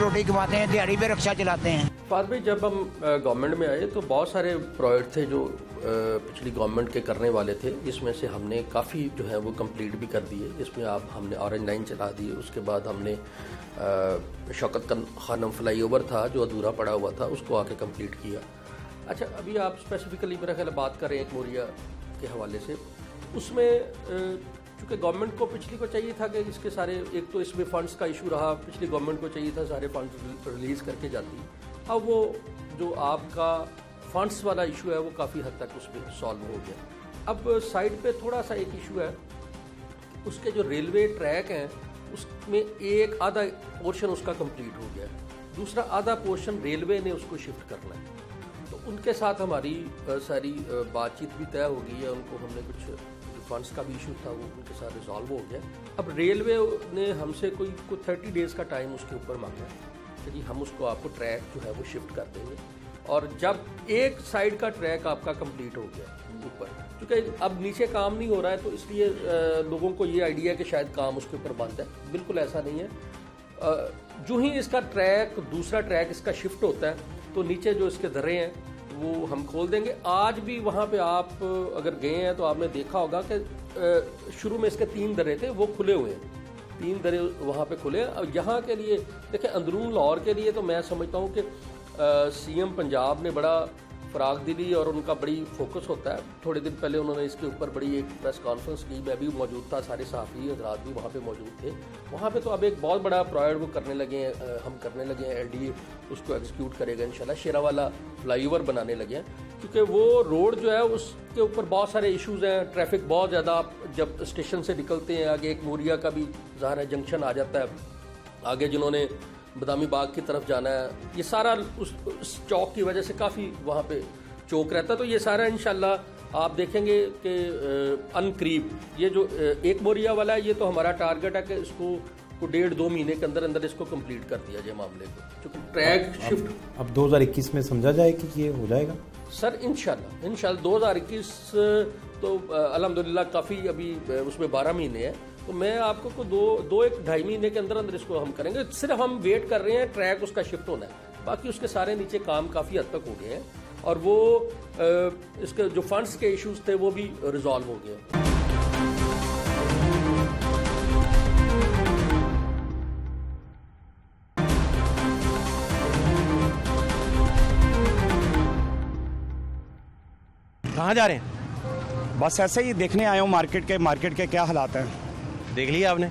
रोटी कमाते हैं, दिहाड़ी पे रक्षा चलाते हैं। फाद भाई, जब हम गवर्नमेंट में आए तो बहुत सारे प्रोजेक्ट थे जो पिछली गवर्नमेंट के करने वाले थे, इसमें से हमने काफ़ी जो है वो कंप्लीट भी कर दिए। इसमें हमने ऑरेंज लाइन चला दी, उसके बाद हमने शौकत खानम फ्लाईओवर था जो अधूरा पड़ा हुआ था, उसको आके कंप्लीट किया। अच्छा, अभी आप स्पेसिफिकली मेरा ख्याल बात कर रहे हैं एक मोरिया के हवाले से, उसमें चूँकि गवर्नमेंट को पिछली को चाहिए था कि इसके सारे, एक तो इसमें फ़ंड्स का इशू रहा, पिछली गवर्नमेंट को चाहिए था सारे फंड्स रिलीज़ करके जाती। अब वो जो आपका फंड्स वाला इशू है वो काफ़ी हद तक उसमें सॉल्व हो गया। अब साइड पे थोड़ा सा एक इशू है, उसके जो रेलवे ट्रैक हैं उसमें एक आधा पोर्शन उसका कंप्लीट हो गया, दूसरा आधा पोर्शन रेलवे ने उसको शिफ्ट करना है। तो उनके साथ हमारी सारी बातचीत भी तय हो गई है, उनको हमने कुछ फंड्स का भी इशू था वो उनके साथ रिजॉल्व हो गया। अब रेलवे ने हमसे कोई 30 डेज़ का टाइम उसके ऊपर मांगा है कि हम उसको आपको ट्रैक जो है वो शिफ्ट कर देंगे। और जब एक साइड का ट्रैक आपका कंप्लीट हो गया ऊपर, क्योंकि अब नीचे काम नहीं हो रहा है तो इसलिए लोगों को ये आइडिया है कि शायद काम उसके ऊपर बंद है। बिल्कुल ऐसा नहीं है। जो ही इसका ट्रैक, दूसरा ट्रैक इसका शिफ्ट होता है तो नीचे जो इसके दर्रे हैं वो हम खोल देंगे। आज भी वहाँ पे आप अगर गए हैं तो आपने देखा होगा कि शुरू में इसके 3 दर्रे थे वो खुले हुए हैं, 3 दर्रे वहाँ पे खुले हैं। और यहाँ के लिए देखिए, अंदरून लाहौर के लिए तो मैं समझता हूँ कि सीएम पंजाब ने बड़ा फराग दिली और उनका बड़ी फोकस होता है। थोड़े दिन पहले उन्होंने इसके ऊपर बड़ी एक प्रेस कॉन्फ्रेंस की, मैं भी मौजूद था, सारे सहाफ़ी हजरात भी वहाँ पे मौजूद थे। वहाँ पे तो अब एक बहुत बड़ा प्रोजेक्ट वो करने लगे हैं, हम करने लगे हैं, एलडीए उसको एग्जीक्यूट करेगा इंशाल्लाह। शेरावाला फ्लाईओवर बनाने लगे हैं, क्योंकि वो रोड जो है उसके ऊपर बहुत सारे इशूज़ हैं, ट्रैफिक बहुत ज़्यादा। आप जब स्टेशन से निकलते हैं आगे एक मोरिया का भी ज़ाहिर है जंक्शन आ जाता है, आगे जिन्होंने बदामी बाग की तरफ जाना है, ये सारा उस चौक की वजह से काफ़ी वहाँ पे चौक रहता है। तो ये सारा इंशाल्लाह आप देखेंगे कि अनकरीब ये जो एक मोरिया वाला है, ये तो हमारा टारगेट है कि इसको 1.5-2 महीने के अंदर अंदर इसको कंप्लीट कर दिया जाए मामले को, क्योंकि ट्रैक शिफ्ट अब 2021 में समझा जाए कि ये हो जाएगा सर। इंशाल्लाह 2021 तो अल्हम्दुलिल्लाह काफ़ी अभी उसमें 12 महीने हैं, तो मैं आपको को 2-2-1-2.5 महीने के अंदर अंदर इसको हम करेंगे। सिर्फ हम वेट कर रहे हैं ट्रैक उसका शिफ्ट होना है, बाकी उसके सारे नीचे काम काफ़ी हद तक हो गए हैं और वो इसके जो फंड्स के इश्यूज थे वो भी रिजॉल्व हो गए। कहाँ जा रहे हैं? बस ऐसे ही देखने आया हूँ मार्केट के क्या हालात हैं। देख लिया आपने?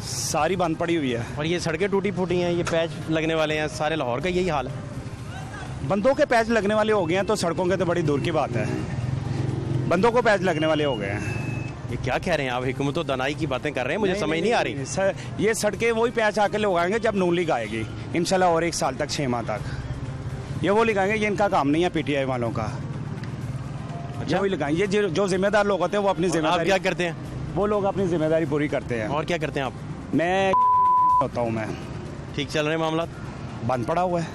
सारी बंद पड़ी हुई है और ये सड़कें टूटी फूटी हैं, ये पैच लगने वाले हैं, सारे लाहौर का यही हाल है। बंदों के पैच लगने वाले हो गए हैं तो सड़कों के तो बड़ी दूर की बात है, बंदों को पैच लगने वाले हो गए हैं। ये क्या कह रहे हैं आप? हिकमत और दनाई की बातें कर रहे हैं, मुझे समझ नहीं आ रही। सर ये सड़कें वही पैच आके लगाएंगे जब नून लीग आएगी इंशाल्लाह, और 1 साल तक 6 माह तक ये वो लगाएंगे। ये इनका काम नहीं है पीटीआई वालों का। अच्छा, वही लगाएंगे। ये जो जिम्मेदार लोग होते हैं वो अपनी जिम्मेदारी, आप क्या करते हैं? वो लोग अपनी जिम्मेदारी पूरी करते हैं। और क्या करते हैं आप? मैं होता हूँ। मैं ठीक चल रहे हैं मामला? बंद पड़ा हुआ है।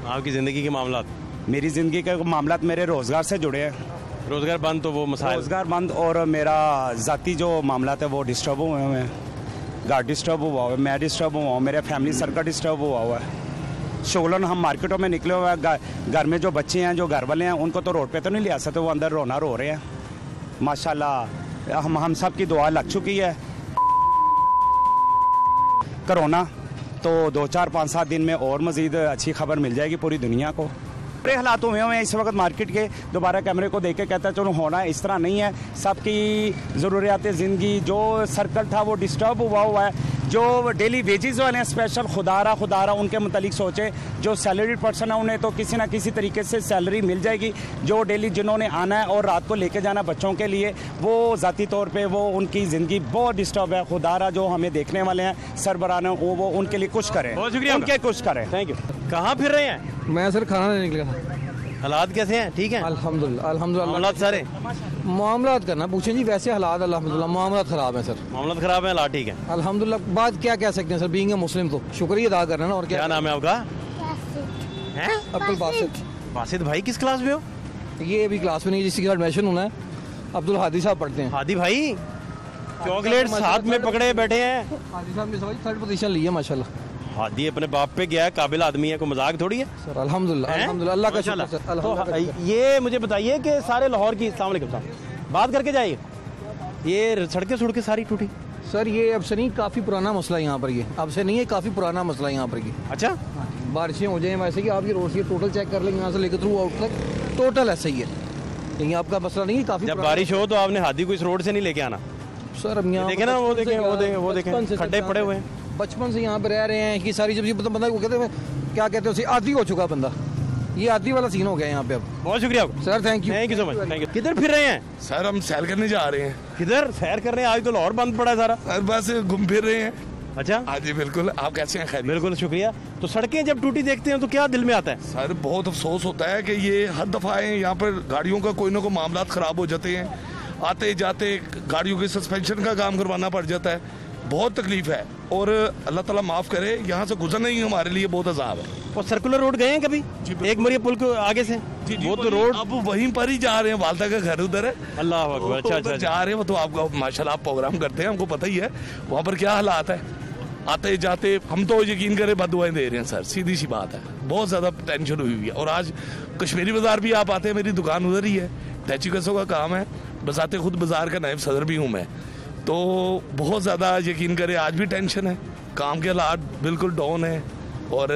आपकी ज़िंदगी के मामला? मेरी ज़िंदगी के मामला मेरे रोज़गार से जुड़े हैं। रोज़गार बंद तो वो मसाइल, रोज़गार बंद और मेरा ज़ाती जो मामला है वो डिस्टर्ब हुए हैं। घर डिस्टर्ब हुआ हुआ है, मैं डिस्टर्ब हुआ हूँ, मेरे फैमिली सर्कल डिस्टर्ब हुआ हुआ है। शोलन हम मार्केटों में निकले हुए हैं, घर में जो बच्चे हैं, जो घर वाले हैं, उनको तो रोड पे तो नहीं ले आ सकते, वो अंदर रोना रो रहे हैं। माशाल्लाह हम सब की दुआ लग चुकी है। कोरोना तो 2-4-5-7 दिन में और मज़ीद अच्छी खबर मिल जाएगी पूरी दुनिया को। बड़े हालात हुए हैं इस वक्त मार्केट के। दोबारा कैमरे को देख के कहता है चलो होना इस तरह नहीं है। सबकी ज़रूरियात ज़िंदगी जो सर्कल था वो डिस्टर्ब हुआ है। जो डेली वेजेस वाले हैं स्पेशल खुदारा उनके मुतालिक सोचे। जो सैलरीड पर्सन है उन्हें तो किसी ना किसी तरीके से सैलरी मिल जाएगी। जो डेली जिन्होंने आना है और रात को लेके जाना बच्चों के लिए, वो ज़ाती तौर पे वो उनकी ज़िंदगी बहुत डिस्टर्ब है। खुदारा जो हमें देखने वाले हैं सरबराह वो उनके लिए कुछ करें, बहुत शुक्रिया, उनके कुछ करें। Thank you. कहाँ फिर रहे हैं? मैं सर खाना लेने निकला था। हालात कैसे हैं? ठीक है अल्हम्दुलिल्लाह। मामलात सारे मामलात करना पूछें जी, वैसे हालात अल्हम्दुलिल्लाह मामलात ख़राब हैं सर। मामलात ख़राब है, हालात ठीक है अल्हम्दुलिल्लाह। बात क्या कह सकते हैं सर, बीइंग ए मुस्लिम तो शुक्रिया अदा करना ना। और क्या नाम है आपका? अब्दुल बासित। बासित भाई किस क्लास में हो? ये अभी क्लास में नहीं, जिसकी एडमिशन होना है। अब्दुल हादी साहब पढ़ते हैं। हादी भाई चॉकलेट हाथ में पकड़े बैठे हैं। हादी साहब ने 3rd पोजीशन ली है माशाल्लाह। हादी अपने बाप पे गया है, काबिल आदमी है, कोई मजाक थोड़ी है सर। अल्हम्दुलिल्लाह अल्हम्दुलिल्लाह, अल्लाह का शुक्र सर, अल्हम्दुलिल्लाह। तो ये मुझे बताइए कि सारे लाहौर की, अस्सलाम वालेकुम साहब, बात करके जाइए, ये सड़कें सारी टूटी सर? ये अब से नहीं, काफ़ी पुराना मसला यहाँ पर, ये अब से नहीं है, काफ़ी पुराना मसला यहाँ पर ये। अच्छा, बारिशें हो जाएं वैसे कि आप ये रोड से टोटल चेक कर लेंगे यहाँ से लेकर थ्रू आउट तक, टोटल ऐसे ही है। यही आपका मसला नहीं है, काफ़ी जब बारिश हो तो आपने हादी को इस रोड से नहीं लेके आना सर। अब यहाँ देखे ना, वो देखें खड्डे पड़े हुए हैं। बचपन से यहाँ पे रह रहे हैं कि सारी जब बंदा को कहते हैं, क्या कहते हैं, आदी हो चुका बंदा, ये आदी वाला सीन हो गया यहाँ पे अब। बहुत शुक्रिया sir, thank you so much, thank you. किधर फिर रहे हैं सर? हम सैर करने जा रहे हैं। किधर सैर करने? आज तो लाहौर बंद पड़ा है सारा। सर बस घूम फिर रहे हैं। अच्छा, हाँ जी बिल्कुल। आप कैसे हैं? खैर, बिल्कुल शुक्रिया। तो सड़कें जब टूटी देखते हैं तो क्या दिल में आता है? सर बहुत अफसोस होता है कि ये हर दफ़ा यहाँ पर गाड़ियों का कोई ना कोई मामला ख़राब हो जाते हैं, आते जाते गाड़ियों के सस्पेंशन का काम करवाना पड़ जाता है, बहुत तकलीफ है। और अल्लाह ताला माफ़ करे, यहाँ से गुजरना ही हमारे लिए बहुत अजाब है। और सर्कुलर रोड गए हैं कभी? एक मरिया पुल को आगे से वो तो रोड अब वहीं पर ही जा रहे हैं, वालदा का घर उधर है। अल्लाह अकबर। अच्छा, जा रहे हैं वो तो आपको माशाल्लाह, आप प्रोग्राम करते हैं, हमको पता ही है वहाँ पर क्या हालात है। आते जाते हम तो यकीन करें बदुआएं दे रहे हैं सर, सीधी सी बात है। बहुत ज़्यादा टेंशन हुई हुई है। और आज कश्मीरी बाज़ार भी आप आते हैं, मेरी दुकान उधर ही है, टैची कसों का काम है, बसाते खुद बाज़ार का नायब सदर भी हूँ मैं। तो बहुत ज़्यादा यकीन करें आज भी टेंशन है, काम के हालात बिल्कुल डाउन है। और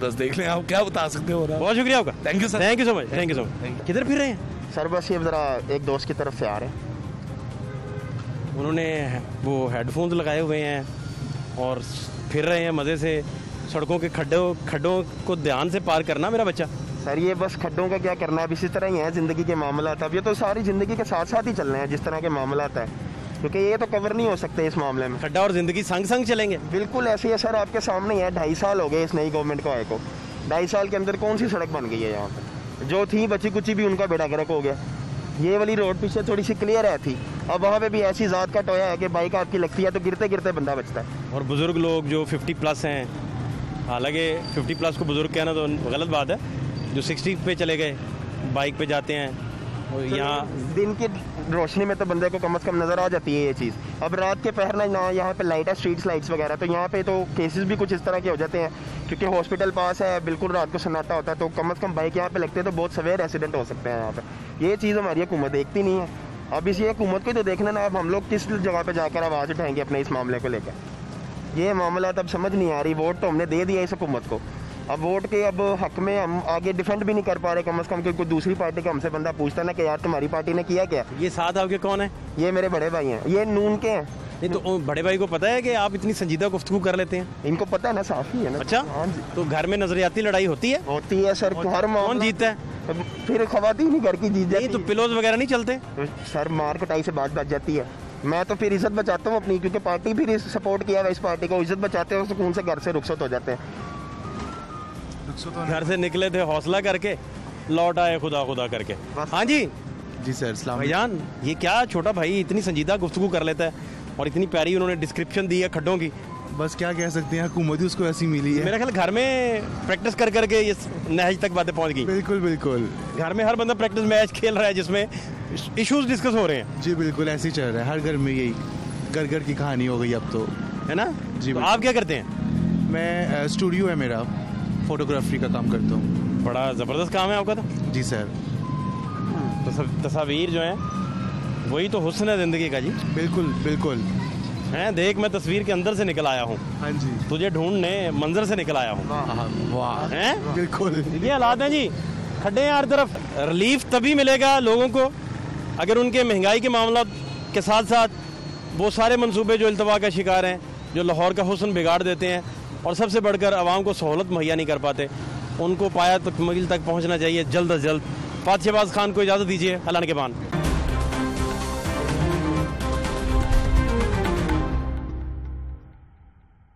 बस देख लें, आप क्या बता सकते हो। बहुत शुक्रिया आपका, thank you sir, thank you so much, thank you so much. किधर फिर रहे हैं सर? बस ये ज़रा एक दोस्त की तरफ से आ रहे हैं, उन्होंने वो हेडफोन्स लगाए हुए हैं और फिर रहे हैं मज़े से। सड़कों के खड्डों को ध्यान से पार करना मेरा बच्चा। सर ये बस खड्डों का क्या करना है, अब इसी तरह ही है ज़िंदगी के मामला। अब ये तो सारी ज़िंदगी के साथ साथ ही चल रहे हैं जिस तरह के मामला है, क्योंकि ये तो कवर नहीं हो सकते इस मामले में। खड्डा और ज़िंदगी संग संग चलेंगे। बिल्कुल ऐसे ही है सर, आपके सामने ही है। 2.5 साल हो गए इस नई गवर्नमेंट को आए को। 2.5 साल के अंदर कौन सी सड़क बन गई है यहाँ पर? जो थी बची कुची भी उनका बेड़ा गर्क हो गया। ये वाली रोड पीछे थोड़ी सी क्लियर है थी, अब वहाँ पे भी ऐसी ज़ात का टोया है कि बाइक आपकी लगती है तो गिरते गिरते बंदा बचता है। और बुज़ुर्ग लोग जो 50+ हैं, हालांकि 50+ को बुज़ुर्ग कहना तो गलत बात है, जो 60 पे चले गए बाइक पे जाते हैं, और यहाँ दिन की रोशनी में तो बंदे को कम से कम नज़र आ जाती है ये चीज़। अब रात के पहर ना यहाँ पे लाइट है, स्ट्रीट लाइट्स वगैरह, तो यहाँ पे तो केसेस भी कुछ इस तरह के हो जाते हैं, क्योंकि हॉस्पिटल पास है, बिल्कुल रात को सन्नाटा होता है, तो कम से कम बाइक यहाँ पे लगते हैं तो बहुत सवेर एक्सीडेंट हो सकते हैं यहाँ पे। ये चीज़ हमारी हुकूमत देखती नहीं है। अब इसी हुकूमत को तो देखना ना, अब हम लोग किस जगह पर जाकर आवाज़ उठाएंगे अपने इस मामले को लेकर। ये मामला तब समझ नहीं आ रही। वोट तो हमने दे दिया इस हुकूमत को, अब वोट के अब हक में हम आगे डिफेंड भी नहीं कर पा रहे कम से कम, क्योंकि कोई दूसरी पार्टी का हमसे बंदा पूछता ना कि यार तुम्हारी पार्टी ने किया क्या। ये साथ आपके कौन है? ये मेरे बड़े भाई हैं, ये नून के हैं। ये तो बड़े भाई को पता है कि आप इतनी संजीदा गुफ्तगू कर लेते हैं? इनको पता है ना, साफ ही है ना। अच्छा, तो घर में नजरियाती लड़ाई होती है? होती है सर, हर कौन जीतता है? फिर खवातीन ही घर की जीत जाती है। तो पिलोज वगैरह नहीं चलते सर? मार कुटाई से बात बच जाती है। मैं तो फिर इज्जत बचाता हूँ अपनी, क्योंकि पार्टी फिर सपोर्ट किया है इस पार्टी को, इज्जत बचाते हैं, सुकून से घर से रुखसत हो जाते हैं। घर से निकले थे हौसला करके, लौट आए खुदा खुदा करके। हाँ जी सर, सलाम भाईजान, ये क्या छोटा भाई इतनी संजीदा गुफ्तगू कर लेता है और इतनी प्यारी उन्होंने डिस्क्रिप्शन दी है खड्डों की। बस क्या कह सकते हैं, हुकूमत ही उसको ऐसी मिली है। मेरा ख्याल घर में प्रैक्टिस कर करके ये नहज तक बातें पहुंच गई। बिल्कुल बिल्कुल, घर में हर बंदा प्रैक्टिस मैच खेल रहा है जिसमें इश्यूज डिस्कस हो रहे हैं। जी बिल्कुल, ऐसे ही चल रहा है हर घर में, यही घर घर की कहानी हो गई अब तो, है ना जी। तो आप क्या करते हैं? मैं स्टूडियो है मेरा, फोटोग्राफी का काम करता हूँ। बड़ा ज़बरदस्त काम है आपका तो। जी सर। तस्वीर जो है वही तो हुस्न है ज़िंदगी का जी। बिल्कुल बिल्कुल हैं, देख मैं तस्वीर के अंदर से निकल आया हूँ। हाँ जी, तुझे ढूंढने मंजर से निकल आया हूँ। वाह, हैं बिल्कुल ये हालात हैं जी। खड्डे हैं हर तरफ। रिलीफ तभी मिलेगा लोगों को अगर उनके महंगाई के मामला के साथ साथ वो सारे मंसूबे जो इल्तवा का शिकार हैं, जो लाहौर का हुस्न बिगाड़ देते हैं और सबसे बढ़कर आवाम को सहूलत मुहैया नहीं कर पाते, उनको पाया तकमील तक पहुँचना चाहिए जल्द अज जल्द। फात शहबाज खान को इजाज़त दीजिए। अल्लाह के बान।